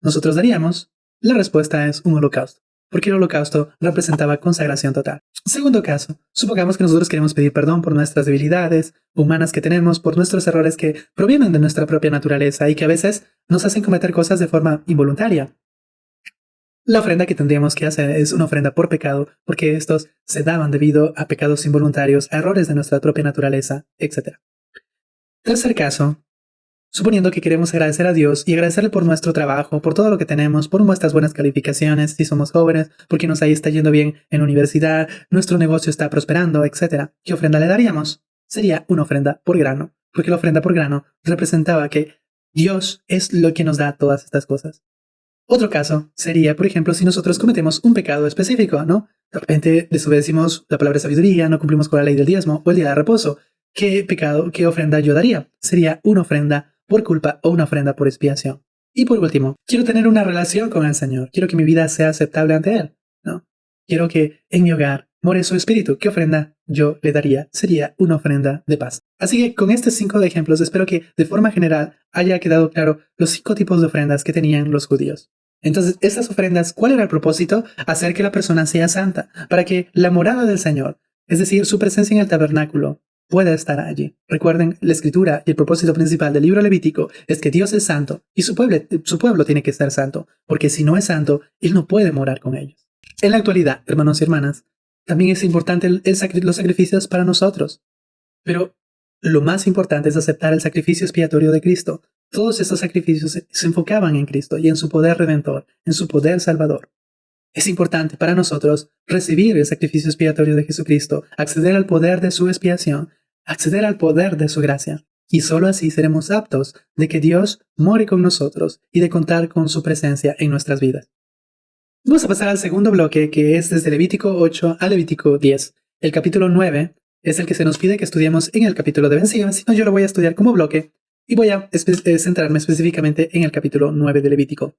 nosotros daríamos? La respuesta es un holocausto, porque el holocausto representaba consagración total. Segundo caso, supongamos que nosotros queremos pedir perdón por nuestras debilidades humanas que tenemos, por nuestros errores que provienen de nuestra propia naturaleza y que a veces nos hacen cometer cosas de forma involuntaria. La ofrenda que tendríamos que hacer es una ofrenda por pecado, porque estos se daban debido a pecados involuntarios, a errores de nuestra propia naturaleza, etc. Tercer caso, suponiendo que queremos agradecer a Dios y agradecerle por nuestro trabajo, por todo lo que tenemos, por nuestras buenas calificaciones, si somos jóvenes, porque nos está yendo bien en la universidad, nuestro negocio está prosperando, etc. ¿Qué ofrenda le daríamos? Sería una ofrenda por grano, porque la ofrenda por grano representaba que Dios es lo que nos da todas estas cosas. Otro caso sería, por ejemplo, si nosotros cometemos un pecado específico, ¿no? De repente desobedecimos la palabra de sabiduría, no cumplimos con la ley del diezmo o el día de reposo. ¿Qué ofrenda yo daría? Sería una ofrenda por culpa o una ofrenda por expiación. Y por último, quiero tener una relación con el Señor. Quiero que mi vida sea aceptable ante Él, ¿no? Quiero que en mi hogar more su espíritu. ¿Qué ofrenda yo le daría? Sería una ofrenda de paz. Así que con estos 5 ejemplos espero que de forma general haya quedado claro los 5 tipos de ofrendas que tenían los judíos. Entonces, estas ofrendas, ¿cuál era el propósito? Hacer que la persona sea santa, para que la morada del Señor, es decir, su presencia en el tabernáculo, pueda estar allí. Recuerden, la escritura y el propósito principal del libro Levítico es que Dios es santo y su pueblo tiene que ser santo, porque si no es santo, Él no puede morar con ellos. En la actualidad, hermanos y hermanas, también es importante los sacrificios para nosotros, pero lo más importante es aceptar el sacrificio expiatorio de Cristo. Todos estos sacrificios se enfocaban en Cristo y en su poder redentor, en su poder salvador. Es importante para nosotros recibir el sacrificio expiatorio de Jesucristo, acceder al poder de su expiación, acceder al poder de su gracia. Y solo así seremos aptos de que Dios more con nosotros y de contar con su presencia en nuestras vidas. Vamos a pasar al segundo bloque, que es desde Levítico 8 a Levítico 10. El capítulo 9 es el que se nos pide que estudiemos en el capítulo de vencido, si no yo lo voy a estudiar como bloque y voy a centrarme específicamente en el capítulo 9 de Levítico.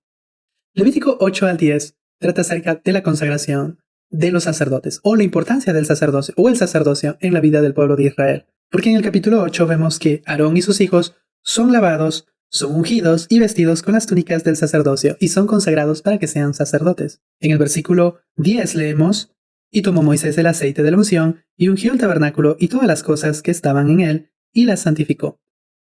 Levítico 8 al 10 trata acerca de la consagración de los sacerdotes, o la importancia del sacerdocio, o el sacerdocio en la vida del pueblo de Israel. Porque en el capítulo 8 vemos que Aarón y sus hijos son lavados, son ungidos y vestidos con las túnicas del sacerdocio y son consagrados para que sean sacerdotes. En el versículo 10 leemos: y tomó Moisés el aceite de la unción y ungió el tabernáculo y todas las cosas que estaban en él y las santificó.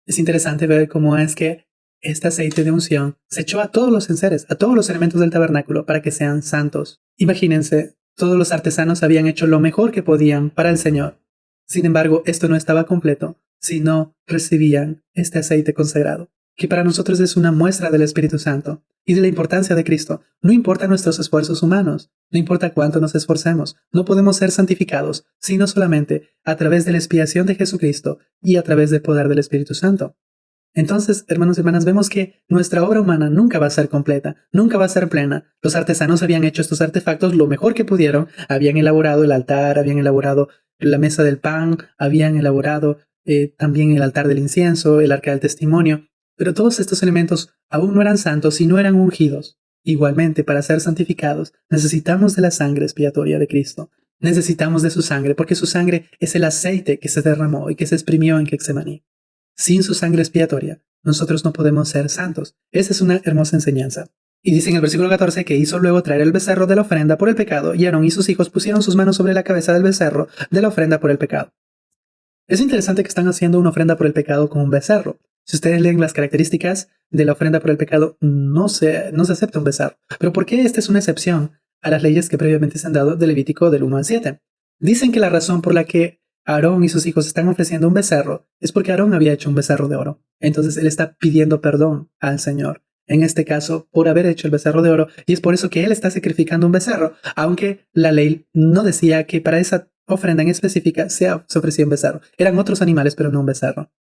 Es interesante ver cómo es que este aceite de unción se echó a todos los enseres, a todos los elementos del tabernáculo para que sean santos. Imagínense, todos los artesanos habían hecho lo mejor que podían para el Señor. Sin embargo, esto no estaba completo si no recibían este aceite consagrado, que para nosotros es una muestra del Espíritu Santo y de la importancia de Cristo. No importa nuestros esfuerzos humanos, no importa cuánto nos esforcemos, no podemos ser santificados, sino solamente a través de la expiación de Jesucristo y a través del poder del Espíritu Santo. Entonces, hermanos y hermanas, vemos que nuestra obra humana nunca va a ser completa, nunca va a ser plena. Los artesanos habían hecho estos artefactos lo mejor que pudieron, habían elaborado el altar, habían elaborado la mesa del pan, habían elaborado también el altar del incienso, el arca del testimonio, pero todos estos elementos aún no eran santos y no eran ungidos. Igualmente, para ser santificados, necesitamos de la sangre expiatoria de Cristo. Necesitamos de su sangre, porque su sangre es el aceite que se derramó y que se exprimió en Getsemaní. Sin su sangre expiatoria, nosotros no podemos ser santos. Esa es una hermosa enseñanza. Y dice en el versículo 14 que hizo luego traer el becerro de la ofrenda por el pecado, y Aarón y sus hijos pusieron sus manos sobre la cabeza del becerro de la ofrenda por el pecado. Es interesante que están haciendo una ofrenda por el pecado con un becerro. Si ustedes leen las características de la ofrenda por el pecado, no se acepta un becerro. Pero ¿por qué esta es una excepción a las leyes que previamente se han dado de Levítico del 1 al 7? Dicen que la razón por la que Aarón y sus hijos están ofreciendo un becerro es porque Aarón había hecho un becerro de oro. Entonces él está pidiendo perdón al Señor, en este caso por haber hecho el becerro de oro, y es por eso que él está sacrificando un becerro, aunque la ley no decía que para esa ofrenda en específica se ofrecía un becerro. Eran otros animales, pero no un becerro.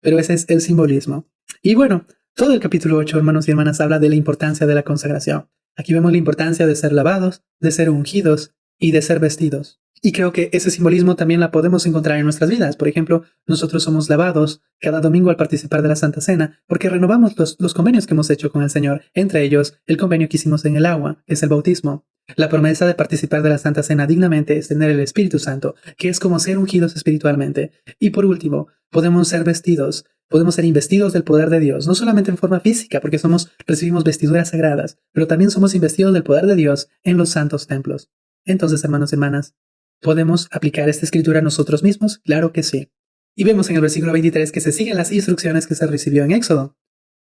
Pero ese es el simbolismo. Y bueno, todo el capítulo 8, hermanos y hermanas, habla de la importancia de la consagración. Aquí vemos la importancia de ser lavados, de ser ungidos y de ser vestidos. Y creo que ese simbolismo también la podemos encontrar en nuestras vidas. Por ejemplo, nosotros somos lavados cada domingo al participar de la Santa Cena porque renovamos los convenios que hemos hecho con el Señor, entre ellos el convenio que hicimos en el agua, que es el bautismo. La promesa de participar de la Santa Cena dignamente es tener el Espíritu Santo, que es como ser ungidos espiritualmente. Y por último, podemos ser vestidos, podemos ser investidos del poder de Dios, no solamente en forma física, porque recibimos vestiduras sagradas, pero también somos investidos del poder de Dios en los santos templos. Entonces, hermanos y hermanas, ¿podemos aplicar esta escritura a nosotros mismos? Claro que sí. Y vemos en el versículo 23 que se siguen las instrucciones que se recibió en Éxodo.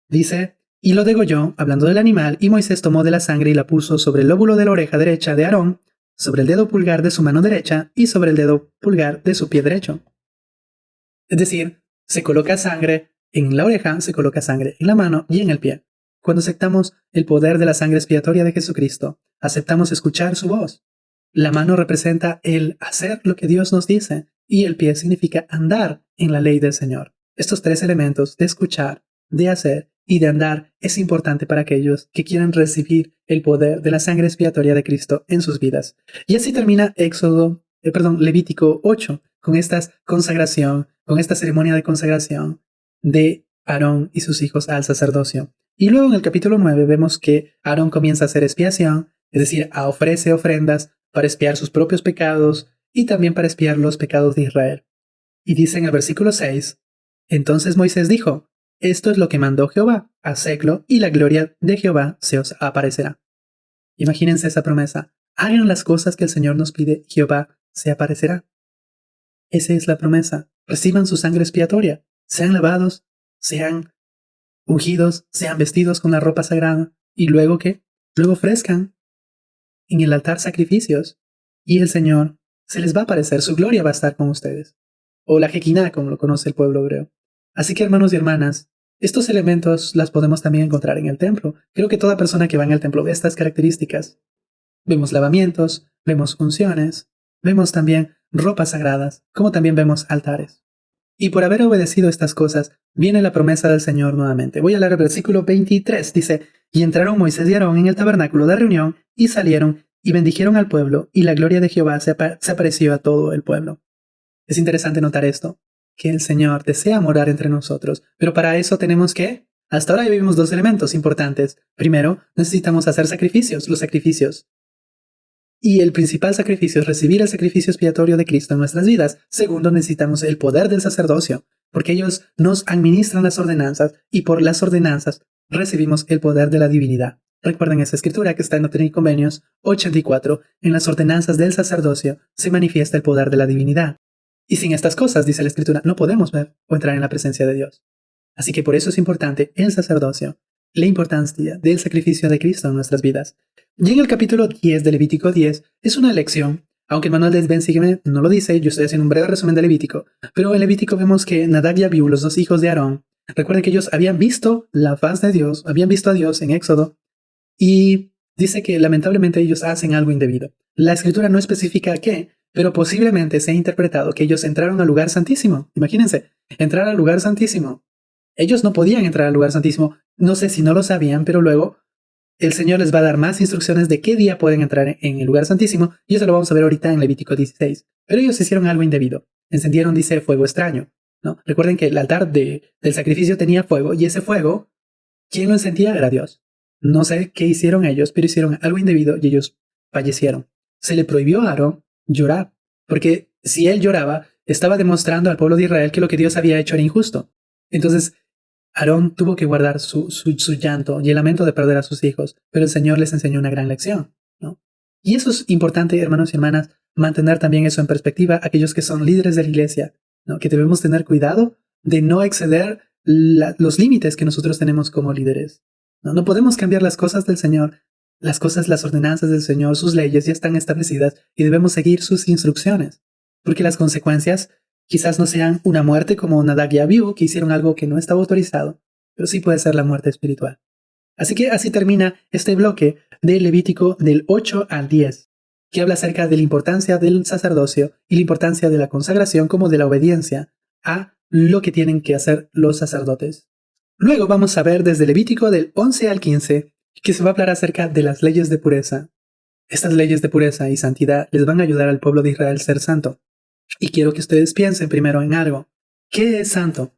Dice: y lo degolló, hablando del animal, y Moisés tomó de la sangre y la puso sobre el lóbulo de la oreja derecha de Aarón, sobre el dedo pulgar de su mano derecha y sobre el dedo pulgar de su pie derecho. Es decir, se coloca sangre en la oreja, se coloca sangre en la mano y en el pie. Cuando aceptamos el poder de la sangre expiatoria de Jesucristo, aceptamos escuchar su voz. La mano representa el hacer lo que Dios nos dice y el pie significa andar en la ley del Señor. Estos tres elementos de escuchar, de hacer y de andar es importante para aquellos que quieren recibir el poder de la sangre expiatoria de Cristo en sus vidas. Y así termina Levítico 8 con esta consagración, con esta ceremonia de consagración de Aarón y sus hijos al sacerdocio. Y luego en el capítulo 9 vemos que Aarón comienza a hacer expiación, es decir, ofrece ofrendas para expiar sus propios pecados y también para expiar los pecados de Israel. Y dice en el versículo 6, entonces Moisés dijo: esto es lo que mandó Jehová, hacedlo y la gloria de Jehová se os aparecerá. Imagínense esa promesa. Hagan las cosas que el Señor nos pide, Jehová se aparecerá. Esa es la promesa. Reciban su sangre expiatoria. Sean lavados, sean ungidos, sean vestidos con la ropa sagrada. Y luego ¿qué? Luego ofrezcan en el altar sacrificios. Y el Señor se les va a aparecer. Su gloria va a estar con ustedes. O la Jequiná, como lo conoce el pueblo hebreo. Así que, hermanos y hermanas, estos elementos las podemos también encontrar en el templo. Creo que toda persona que va en el templo ve estas características. Vemos lavamientos, vemos unciones, vemos también ropas sagradas, como también vemos altares. Y por haber obedecido estas cosas, viene la promesa del Señor nuevamente. Voy a leer el versículo 23. Dice: Y entraron Moisés y Aarón en el tabernáculo de reunión y salieron y bendijeron al pueblo, y la gloria de Jehová se apareció a todo el pueblo. Es interesante notar esto, que el Señor desea morar entre nosotros, pero para eso tenemos que... Hasta ahora ya vimos dos elementos importantes. Primero, necesitamos hacer sacrificios, los sacrificios. Y el principal sacrificio es recibir el sacrificio expiatorio de Cristo en nuestras vidas. Segundo, necesitamos el poder del sacerdocio, porque ellos nos administran las ordenanzas y por las ordenanzas recibimos el poder de la divinidad. Recuerden esa escritura que está en Doctrina y Convenios 84. En las ordenanzas del sacerdocio se manifiesta el poder de la divinidad. Y sin estas cosas, dice la escritura, no podemos ver o entrar en la presencia de Dios. Así que por eso es importante el sacerdocio, la importancia del sacrificio de Cristo en nuestras vidas. Y en el capítulo 10 de Levítico 10 es una lección, aunque el manual de Ven Sígueme no lo dice, yo estoy haciendo un breve resumen de Levítico, pero en Levítico vemos que Nadab y Abiú, los dos hijos de Aarón, recuerden que ellos habían visto la faz de Dios, habían visto a Dios en Éxodo, y dice que lamentablemente ellos hacen algo indebido. La escritura no especifica qué, pero posiblemente se ha interpretado que ellos entraron al lugar santísimo. Imagínense, entrar al lugar santísimo. Ellos no podían entrar al lugar santísimo. No sé si no lo sabían, pero luego el Señor les va a dar más instrucciones de qué día pueden entrar en el lugar santísimo, y eso lo vamos a ver ahorita en Levítico 16. Pero ellos hicieron algo indebido. Encendieron, dice, fuego extraño, ¿no? Recuerden que el altar del sacrificio tenía fuego, y ese fuego, ¿quién lo encendía? Era Dios. No sé qué hicieron ellos, pero hicieron algo indebido y ellos fallecieron. Se le prohibió a Aarón llorar, porque si él lloraba, estaba demostrando al pueblo de Israel que lo que Dios había hecho era injusto. Entonces, Aarón tuvo que guardar su llanto y el lamento de perder a sus hijos, pero el Señor les enseñó una gran lección, ¿no? Y eso es importante, hermanos y hermanas, mantener también eso en perspectiva, aquellos que son líderes de la iglesia, ¿no? Que debemos tener cuidado de no exceder los límites que nosotros tenemos como líderes. No podemos cambiar las cosas del Señor. Las cosas, las ordenanzas del Señor, sus leyes ya están establecidas y debemos seguir sus instrucciones, porque las consecuencias quizás no sean una muerte como Nadab y Abiú, que hicieron algo que no estaba autorizado, pero sí puede ser la muerte espiritual. Así que así termina este bloque de Levítico del 8 al 10, que habla acerca de la importancia del sacerdocio y la importancia de la consagración como de la obediencia a lo que tienen que hacer los sacerdotes. Luego vamos a ver desde Levítico del 11 al 15, que se va a hablar acerca de las leyes de pureza. Estas leyes de pureza y santidad les van a ayudar al pueblo de Israel a ser santo. Y quiero que ustedes piensen primero en algo. ¿Qué es santo?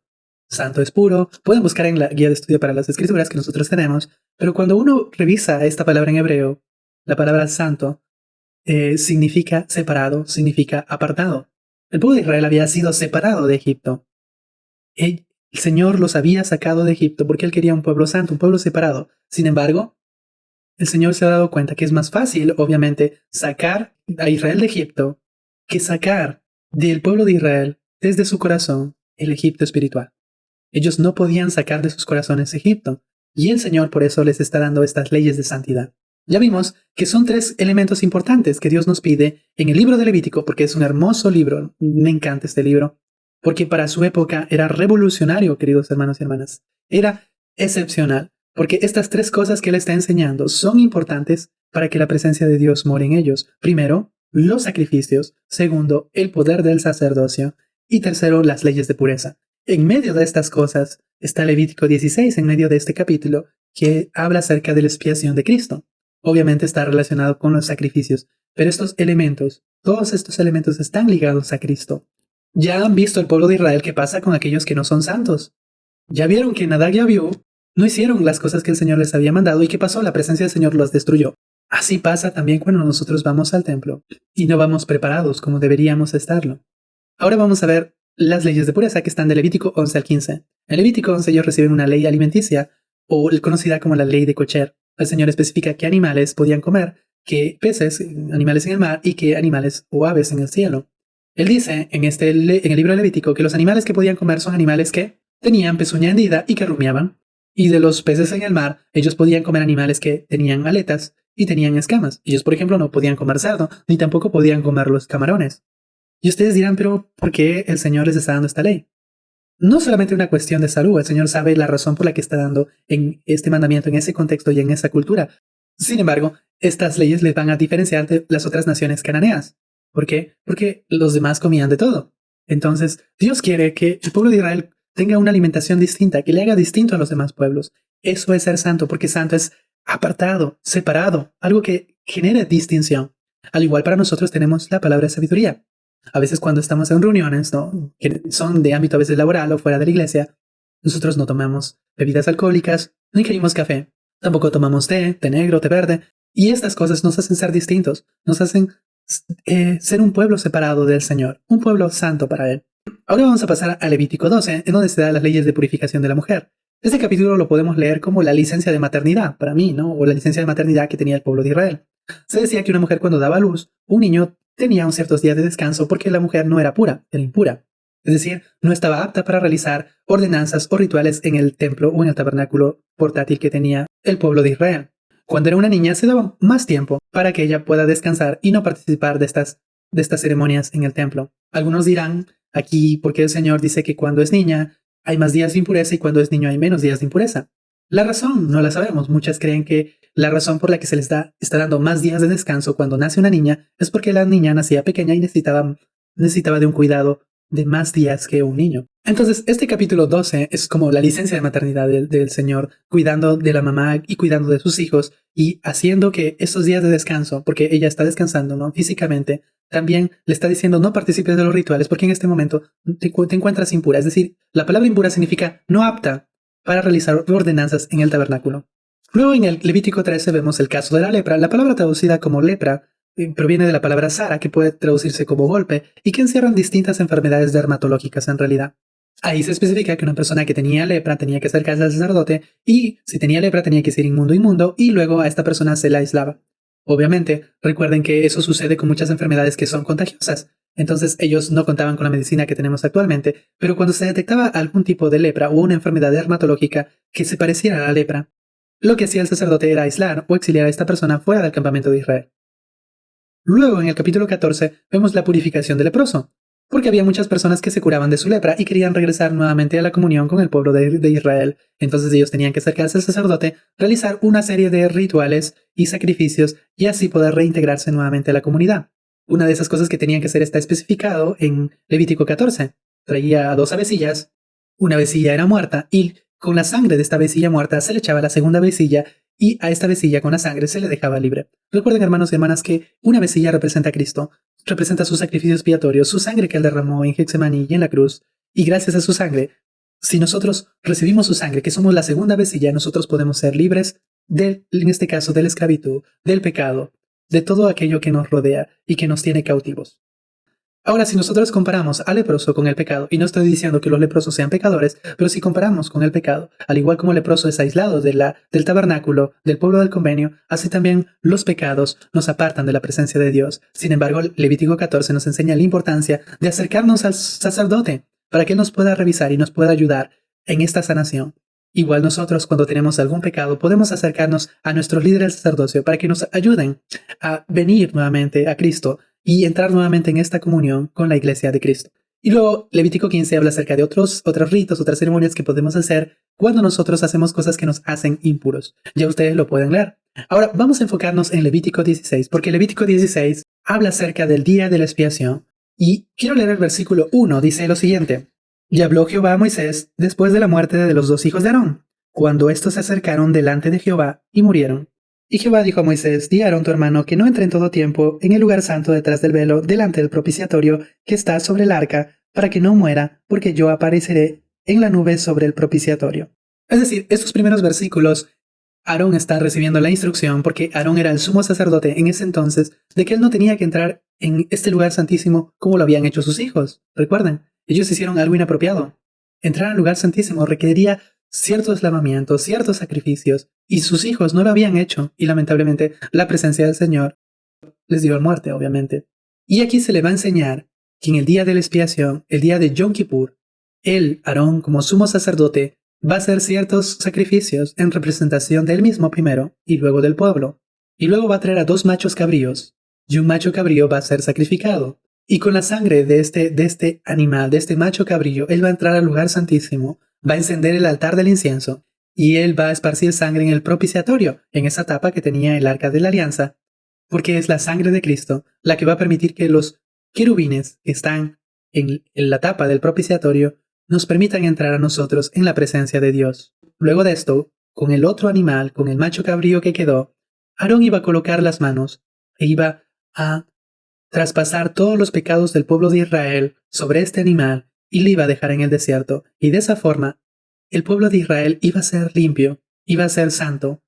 Santo es puro. Pueden buscar en la guía de estudio para las escrituras que nosotros tenemos, pero cuando uno revisa esta palabra en hebreo, la palabra santo significa separado, significa apartado. El pueblo de Israel había sido separado de Egipto. El Señor los había sacado de Egipto porque Él quería un pueblo santo, un pueblo separado. Sin embargo, el Señor se ha dado cuenta que es más fácil, obviamente, sacar a Israel de Egipto que sacar del pueblo de Israel desde su corazón el Egipto espiritual. Ellos no podían sacar de sus corazones Egipto, y el Señor por eso les está dando estas leyes de santidad. Ya vimos que son 3 elementos importantes que Dios nos pide en el libro de Levítico, porque es un hermoso libro. Me encanta este libro, porque para su época era revolucionario, queridos hermanos y hermanas. Era excepcional, porque estas 3 cosas que Él está enseñando son importantes para que la presencia de Dios more en ellos. Primero, los sacrificios. Segundo, el poder del sacerdocio. Y tercero, las leyes de pureza. En medio de estas cosas está Levítico 16, en medio de este capítulo, que habla acerca de la expiación de Cristo. Obviamente está relacionado con los sacrificios, pero estos elementos, todos estos elementos están ligados a Cristo. Ya han visto el pueblo de Israel qué pasa con aquellos que no son santos. Ya vieron que Nadab y Abiú no hicieron las cosas que el Señor les había mandado y ¿qué pasó? La presencia del Señor los destruyó. Así pasa también cuando nosotros vamos al templo y no vamos preparados como deberíamos estarlo. Ahora vamos a ver las leyes de pureza que están de Levítico 11 al 15. En Levítico 11 ellos reciben una ley alimenticia, o conocida como la ley de Cocher. El Señor especifica qué animales podían comer, qué peces, animales en el mar y qué animales o aves en el cielo. Él dice en el libro de Levítico que los animales que podían comer son animales que tenían pezuña hendida y que rumiaban. Y de los peces en el mar, ellos podían comer animales que tenían aletas y tenían escamas. Ellos, por ejemplo, no podían comer cerdo, ni tampoco podían comer los camarones. Y ustedes dirán, pero ¿por qué el Señor les está dando esta ley? No solamente una cuestión de salud, el Señor sabe la razón por la que está dando en este mandamiento, en ese contexto y en esa cultura. Sin embargo, estas leyes les van a diferenciar de las otras naciones cananeas. ¿Por qué? Porque los demás comían de todo. Entonces, Dios quiere que el pueblo de Israel tenga una alimentación distinta, que le haga distinto a los demás pueblos. Eso es ser santo, porque santo es apartado, separado, algo que genere distinción. Al igual para nosotros tenemos la palabra sabiduría. A veces cuando estamos en reuniones, ¿no?, que son de ámbito a veces laboral o fuera de la iglesia, nosotros no tomamos bebidas alcohólicas, no ingerimos café, tampoco tomamos té negro, té verde, y estas cosas nos hacen ser distintos, nos hacen ser un pueblo separado del Señor, un pueblo santo para Él. Ahora vamos a pasar a Levítico 12, en donde se dan las leyes de purificación de la mujer. Este capítulo lo podemos leer como la licencia de maternidad, para mí, ¿no?, o la licencia de maternidad que tenía el pueblo de Israel. Se decía que una mujer cuando daba a luz, un niño tenía ciertos días de descanso porque la mujer no era pura, era impura. Es decir, no estaba apta para realizar ordenanzas o rituales en el templo o en el tabernáculo portátil que tenía el pueblo de Israel. Cuando era una niña se daba más tiempo para que ella pueda descansar y no participar de estas ceremonias en el templo. Algunos dirán aquí porque el Señor dice que cuando es niña hay más días de impureza y cuando es niño hay menos días de impureza. La razón no la sabemos. Muchas creen que la razón por la que se les está dando más días de descanso cuando nace una niña es porque la niña nacía pequeña y necesitaba de un cuidado de más días que un niño. Entonces, este capítulo 12 es como la licencia de maternidad del Señor, cuidando de la mamá y cuidando de sus hijos y haciendo que esos días de descanso, porque ella está descansando, ¿no?, físicamente, también le está diciendo no participes de los rituales porque en este momento te encuentras impura. Es decir, la palabra impura significa no apta para realizar ordenanzas en el tabernáculo. Luego en el Levítico 13 vemos el caso de la lepra. La palabra traducida como lepra proviene de la palabra sara, que puede traducirse como golpe, y que encierran distintas enfermedades dermatológicas en realidad. Ahí se especifica que una persona que tenía lepra tenía que acercarse al sacerdote, y si tenía lepra tenía que ser inmundo, y luego a esta persona se la aislaba. Obviamente, recuerden que eso sucede con muchas enfermedades que son contagiosas. Entonces ellos no contaban con la medicina que tenemos actualmente, pero cuando se detectaba algún tipo de lepra o una enfermedad dermatológica que se pareciera a la lepra, lo que hacía el sacerdote era aislar o exiliar a esta persona fuera del campamento de Israel. Luego, en el capítulo 14, vemos la purificación del leproso, porque había muchas personas que se curaban de su lepra y querían regresar nuevamente a la comunión con el pueblo de Israel. Entonces ellos tenían que acercarse al sacerdote, realizar una serie de rituales y sacrificios y así poder reintegrarse nuevamente a la comunidad. Una de esas cosas que tenían que hacer está especificado en Levítico 14. Traía 2 avecillas, una avecilla era muerta y con la sangre de esta avecilla muerta se le echaba a la segunda avecilla y a esta avecilla con la sangre se le dejaba libre. Recuerden, hermanos y hermanas, que una avecilla representa a Cristo, representa su sacrificio expiatorio, su sangre que él derramó en Getsemaní y en la cruz, y gracias a su sangre, si nosotros recibimos su sangre, que somos la segunda avecilla, nosotros podemos ser libres en este caso, de la esclavitud, del pecado, de todo aquello que nos rodea y que nos tiene cautivos. Ahora, si nosotros comparamos al leproso con el pecado, y no estoy diciendo que los leprosos sean pecadores, pero si comparamos con el pecado, al igual como el leproso es aislado del tabernáculo, del pueblo del convenio, así también los pecados nos apartan de la presencia de Dios. Sin embargo, Levítico 14 nos enseña la importancia de acercarnos al sacerdote para que Él nos pueda revisar y nos pueda ayudar en esta sanación. Igual nosotros, cuando tenemos algún pecado, podemos acercarnos a nuestros líderes del sacerdocio para que nos ayuden a venir nuevamente a Cristo y entrar nuevamente en esta comunión con la iglesia de Cristo. Y luego Levítico 15 habla acerca de otros ritos, otras ceremonias que podemos hacer cuando nosotros hacemos cosas que nos hacen impuros. Ya ustedes lo pueden leer. Ahora vamos a enfocarnos en Levítico 16, porque Levítico 16 habla acerca del día de la expiación. Y quiero leer el versículo 1, dice lo siguiente. Y habló Jehová a Moisés después de la muerte de los 2 hijos de Aarón, cuando éstos se acercaron delante de Jehová y murieron. Y Jehová dijo a Moisés, di a Aarón tu hermano que no entre en todo tiempo en el lugar santo detrás del velo, delante del propiciatorio que está sobre el arca, para que no muera, porque yo apareceré en la nube sobre el propiciatorio. Es decir, estos primeros versículos, Aarón está recibiendo la instrucción, porque Aarón era el sumo sacerdote en ese entonces, de que él no tenía que entrar en este lugar santísimo como lo habían hecho sus hijos. Recuerden, ellos hicieron algo inapropiado. Entrar al lugar santísimo requeriría ciertos lavamientos, ciertos sacrificios, y sus hijos no lo habían hecho, y lamentablemente la presencia del Señor les dio muerte, obviamente. Y aquí se le va a enseñar que en el día de la expiación, el día de Yom Kippur, él, Aarón, como sumo sacerdote, va a hacer ciertos sacrificios en representación de él mismo primero, y luego del pueblo. Y luego va a traer a 2 machos cabríos, y un macho cabrío va a ser sacrificado. Y con la sangre de este animal, de este macho cabrío, él va a entrar al lugar santísimo, va a encender el altar del incienso, y él va a esparcir sangre en el propiciatorio, en esa tapa que tenía el arca de la alianza, porque es la sangre de Cristo la que va a permitir que los querubines que están en la tapa del propiciatorio nos permitan entrar a nosotros en la presencia de Dios. Luego de esto, con el otro animal, con el macho cabrío que quedó, Aarón iba a colocar las manos e iba a traspasar todos los pecados del pueblo de Israel sobre este animal y le iba a dejar en el desierto. Y de esa forma, el pueblo de Israel iba a ser limpio, iba a ser santo,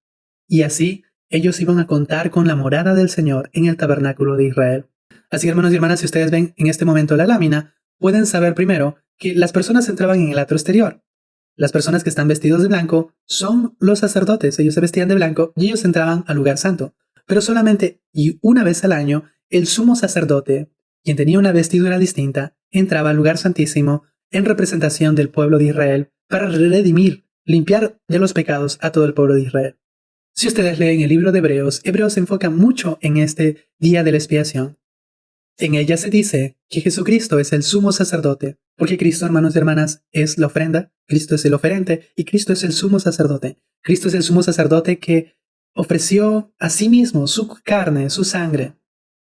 y así ellos iban a contar con la morada del Señor en el tabernáculo de Israel. Así que, hermanos y hermanas, si ustedes ven en este momento la lámina, pueden saber primero que las personas entraban en el atrio exterior. Las personas que están vestidos de blanco son los sacerdotes. Ellos se vestían de blanco y ellos entraban al lugar santo. Pero solamente y una vez al año, el sumo sacerdote, quien tenía una vestidura distinta, entraba al lugar santísimo en representación del pueblo de Israel para redimir, limpiar de los pecados a todo el pueblo de Israel. Si ustedes leen el libro de Hebreos, Hebreos se enfoca mucho en este día de la expiación. En ella se dice que Jesucristo es el sumo sacerdote, porque Cristo, hermanos y hermanas, es la ofrenda, Cristo es el oferente y Cristo es el sumo sacerdote. Cristo es el sumo sacerdote que ofreció a sí mismo su carne, su sangre,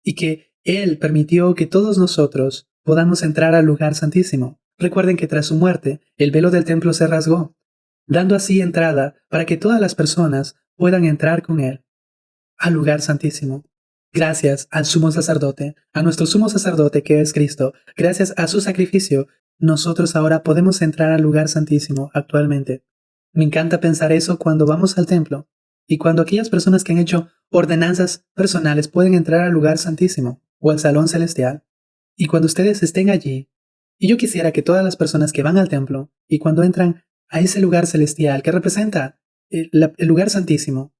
y que Él permitió que todos nosotros podamos entrar al lugar santísimo. Recuerden que tras su muerte, el velo del templo se rasgó, dando así entrada para que todas las personas puedan entrar con Él al lugar santísimo. Gracias al sumo sacerdote, a nuestro sumo sacerdote que es Cristo, gracias a su sacrificio, nosotros ahora podemos entrar al lugar santísimo actualmente. Me encanta pensar eso cuando vamos al templo y cuando aquellas personas que han hecho ordenanzas personales pueden entrar al lugar santísimo o al salón celestial. Y cuando ustedes estén allí, y yo quisiera que todas las personas que van al templo y cuando entran a ese lugar celestial que representa el lugar santísimo,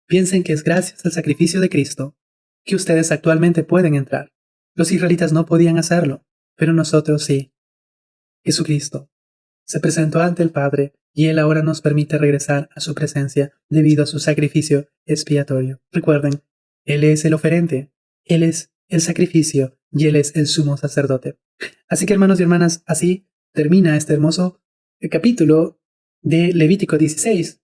piensen que es gracias al sacrificio de Cristo que ustedes actualmente pueden entrar. Los israelitas no podían hacerlo, pero nosotros sí. Jesucristo se presentó ante el Padre y Él ahora nos permite regresar a su presencia debido a su sacrificio expiatorio. Recuerden, Él es el oferente, Él es el sacrificio y Él es el sumo sacerdote. Así que, hermanos y hermanas, así termina este hermoso capítulo de Levítico 16.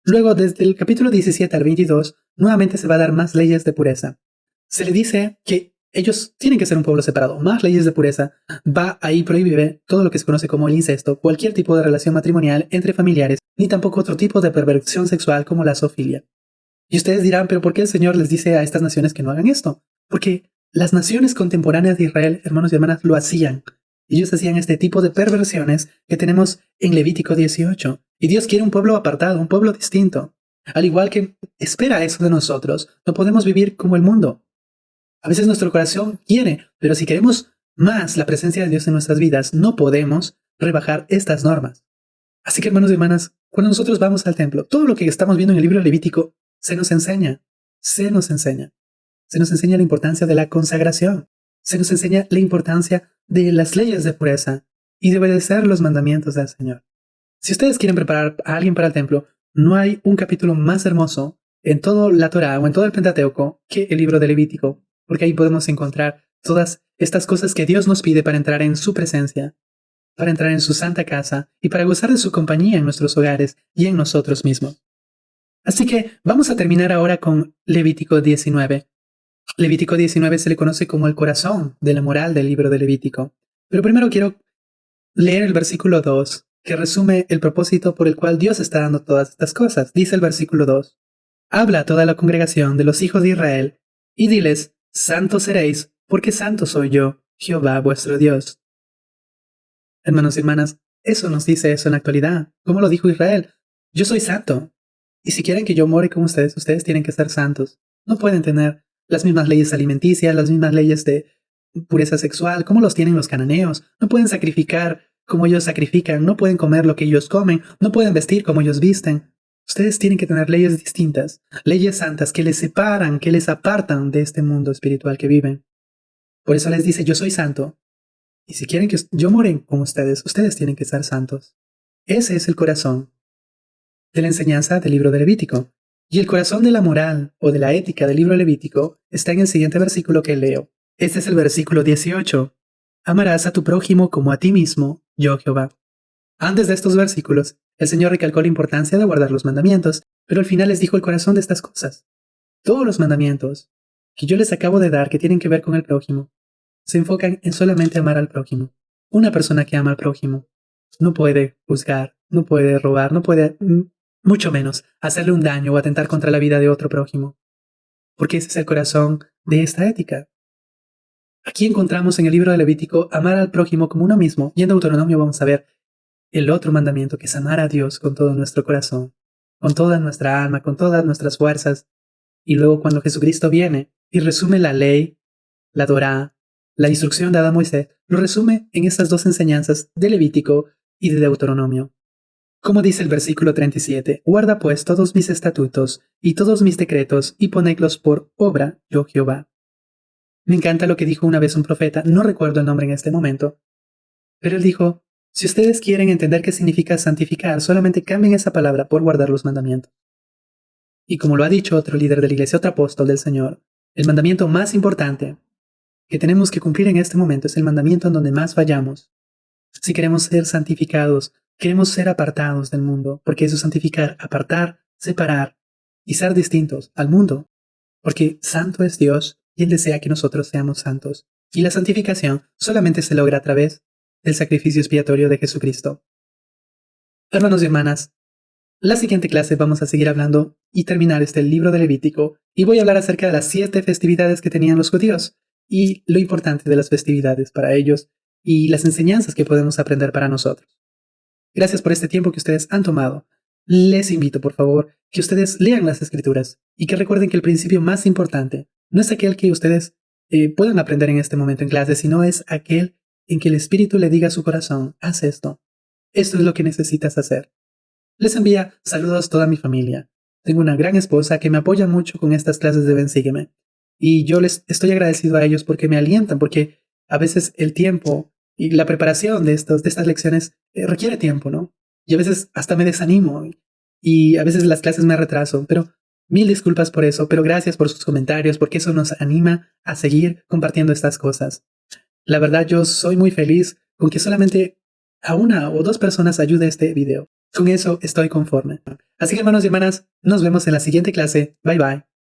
Luego, desde el capítulo 17 al 22, nuevamente se va a dar más leyes de pureza. Se le dice que ellos tienen que ser un pueblo separado, más leyes de pureza. Va ahí prohíbe todo lo que se conoce como el incesto, cualquier tipo de relación matrimonial entre familiares, ni tampoco otro tipo de perversión sexual como la zoofilia. Y ustedes dirán, ¿pero por qué el Señor les dice a estas naciones que no hagan esto? Porque las naciones contemporáneas de Israel, hermanos y hermanas, lo hacían. Ellos hacían este tipo de perversiones que tenemos en Levítico 18. Y Dios quiere un pueblo apartado, un pueblo distinto. Al igual que espera eso de nosotros, no podemos vivir como el mundo. A veces nuestro corazón quiere, pero si queremos más la presencia de Dios en nuestras vidas, no podemos rebajar estas normas. Así que, hermanos y hermanas, cuando nosotros vamos al templo, todo lo que estamos viendo en el libro Levítico se nos enseña. Se nos enseña la importancia de la consagración. Se nos enseña la importancia de las leyes de pureza y de obedecer los mandamientos del Señor. Si ustedes quieren preparar a alguien para el templo, no hay un capítulo más hermoso en toda la Torá o en todo el Pentateuco que el libro de Levítico, porque ahí podemos encontrar todas estas cosas que Dios nos pide para entrar en su presencia, para entrar en su santa casa y para gozar de su compañía en nuestros hogares y en nosotros mismos. Así que vamos a terminar ahora con Levítico 19. Levítico 19 se le conoce como el corazón de la moral del libro de Levítico. Pero primero quiero leer el versículo 2, que resume el propósito por el cual Dios está dando todas estas cosas. Dice el versículo 2, habla a toda la congregación de los hijos de Israel y diles, santos seréis, porque santo soy yo, Jehová vuestro Dios. Hermanos y hermanas, eso nos dice eso en la actualidad. Como lo dijo Israel, yo soy santo. Y si quieren que yo more con ustedes, ustedes tienen que ser santos. No pueden tener las mismas leyes alimenticias, las mismas leyes de pureza sexual, como los tienen los cananeos. No pueden sacrificar como ellos sacrifican, no pueden comer lo que ellos comen, no pueden vestir como ellos visten. Ustedes tienen que tener leyes distintas, leyes santas que les separan, que les apartan de este mundo espiritual que viven. Por eso les dice, yo soy santo. Y si quieren que yo more con ustedes, ustedes tienen que ser santos. Ese es el corazón de la enseñanza del libro de Levítico. Y el corazón de la moral o de la ética del libro Levítico está en el siguiente versículo que leo. Este es el versículo 18. Amarás a tu prójimo como a ti mismo, yo Jehová. Antes de estos versículos, el Señor recalcó la importancia de guardar los mandamientos, pero al final les dijo el corazón de estas cosas. Todos los mandamientos que yo les acabo de dar que tienen que ver con el prójimo, se enfocan en solamente amar al prójimo. Una persona que ama al prójimo no puede juzgar, no puede robar, no puede mucho menos hacerle un daño o atentar contra la vida de otro prójimo, porque ese es el corazón de esta ética. Aquí encontramos en el libro de Levítico amar al prójimo como uno mismo, y en Deuteronomio vamos a ver el otro mandamiento, que es amar a Dios con todo nuestro corazón, con toda nuestra alma, con todas nuestras fuerzas. Y luego cuando Jesucristo viene y resume la ley, la Torá, la instrucción dada a Moisés, lo resume en estas dos enseñanzas de Levítico y de Deuteronomio. Como dice el versículo 37, guarda pues todos mis estatutos y todos mis decretos y ponedlos por obra, yo Jehová. Me encanta lo que dijo una vez un profeta, no recuerdo el nombre en este momento, pero él dijo, si ustedes quieren entender qué significa santificar, solamente cambien esa palabra por guardar los mandamientos. Y como lo ha dicho otro líder de la iglesia, otro apóstol del Señor, el mandamiento más importante que tenemos que cumplir en este momento es el mandamiento en donde más fallamos. Si queremos ser santificados, queremos ser apartados del mundo, porque eso es santificar, apartar, separar y ser distintos al mundo, porque santo es Dios y Él desea que nosotros seamos santos. Y la santificación solamente se logra a través del sacrificio expiatorio de Jesucristo. Hermanos y hermanas, la siguiente clase vamos a seguir hablando y terminar este libro de Levítico, y voy a hablar acerca de las 7 festividades que tenían los judíos y lo importante de las festividades para ellos y las enseñanzas que podemos aprender para nosotros. Gracias por este tiempo que ustedes han tomado. Les invito, por favor, que ustedes lean las Escrituras y que recuerden que el principio más importante no es aquel que ustedes puedan aprender en este momento en clase, sino es aquel en que el Espíritu le diga a su corazón, haz esto. Esto es lo que necesitas hacer. Les envía saludos toda mi familia. Tengo una gran esposa que me apoya mucho con estas clases de Ven Sígueme. Y yo les estoy agradecido a ellos porque me alientan, porque a veces el tiempo y la preparación de estas lecciones requiere tiempo, ¿no? Y a veces hasta me desanimo y a veces las clases me retraso, pero mil disculpas por eso, pero gracias por sus comentarios, porque eso nos anima a seguir compartiendo estas cosas. La verdad, yo soy muy feliz con que solamente a 1 o 2 personas ayude este video. Con eso estoy conforme. Así que hermanos y hermanas, nos vemos en la siguiente clase. Bye bye.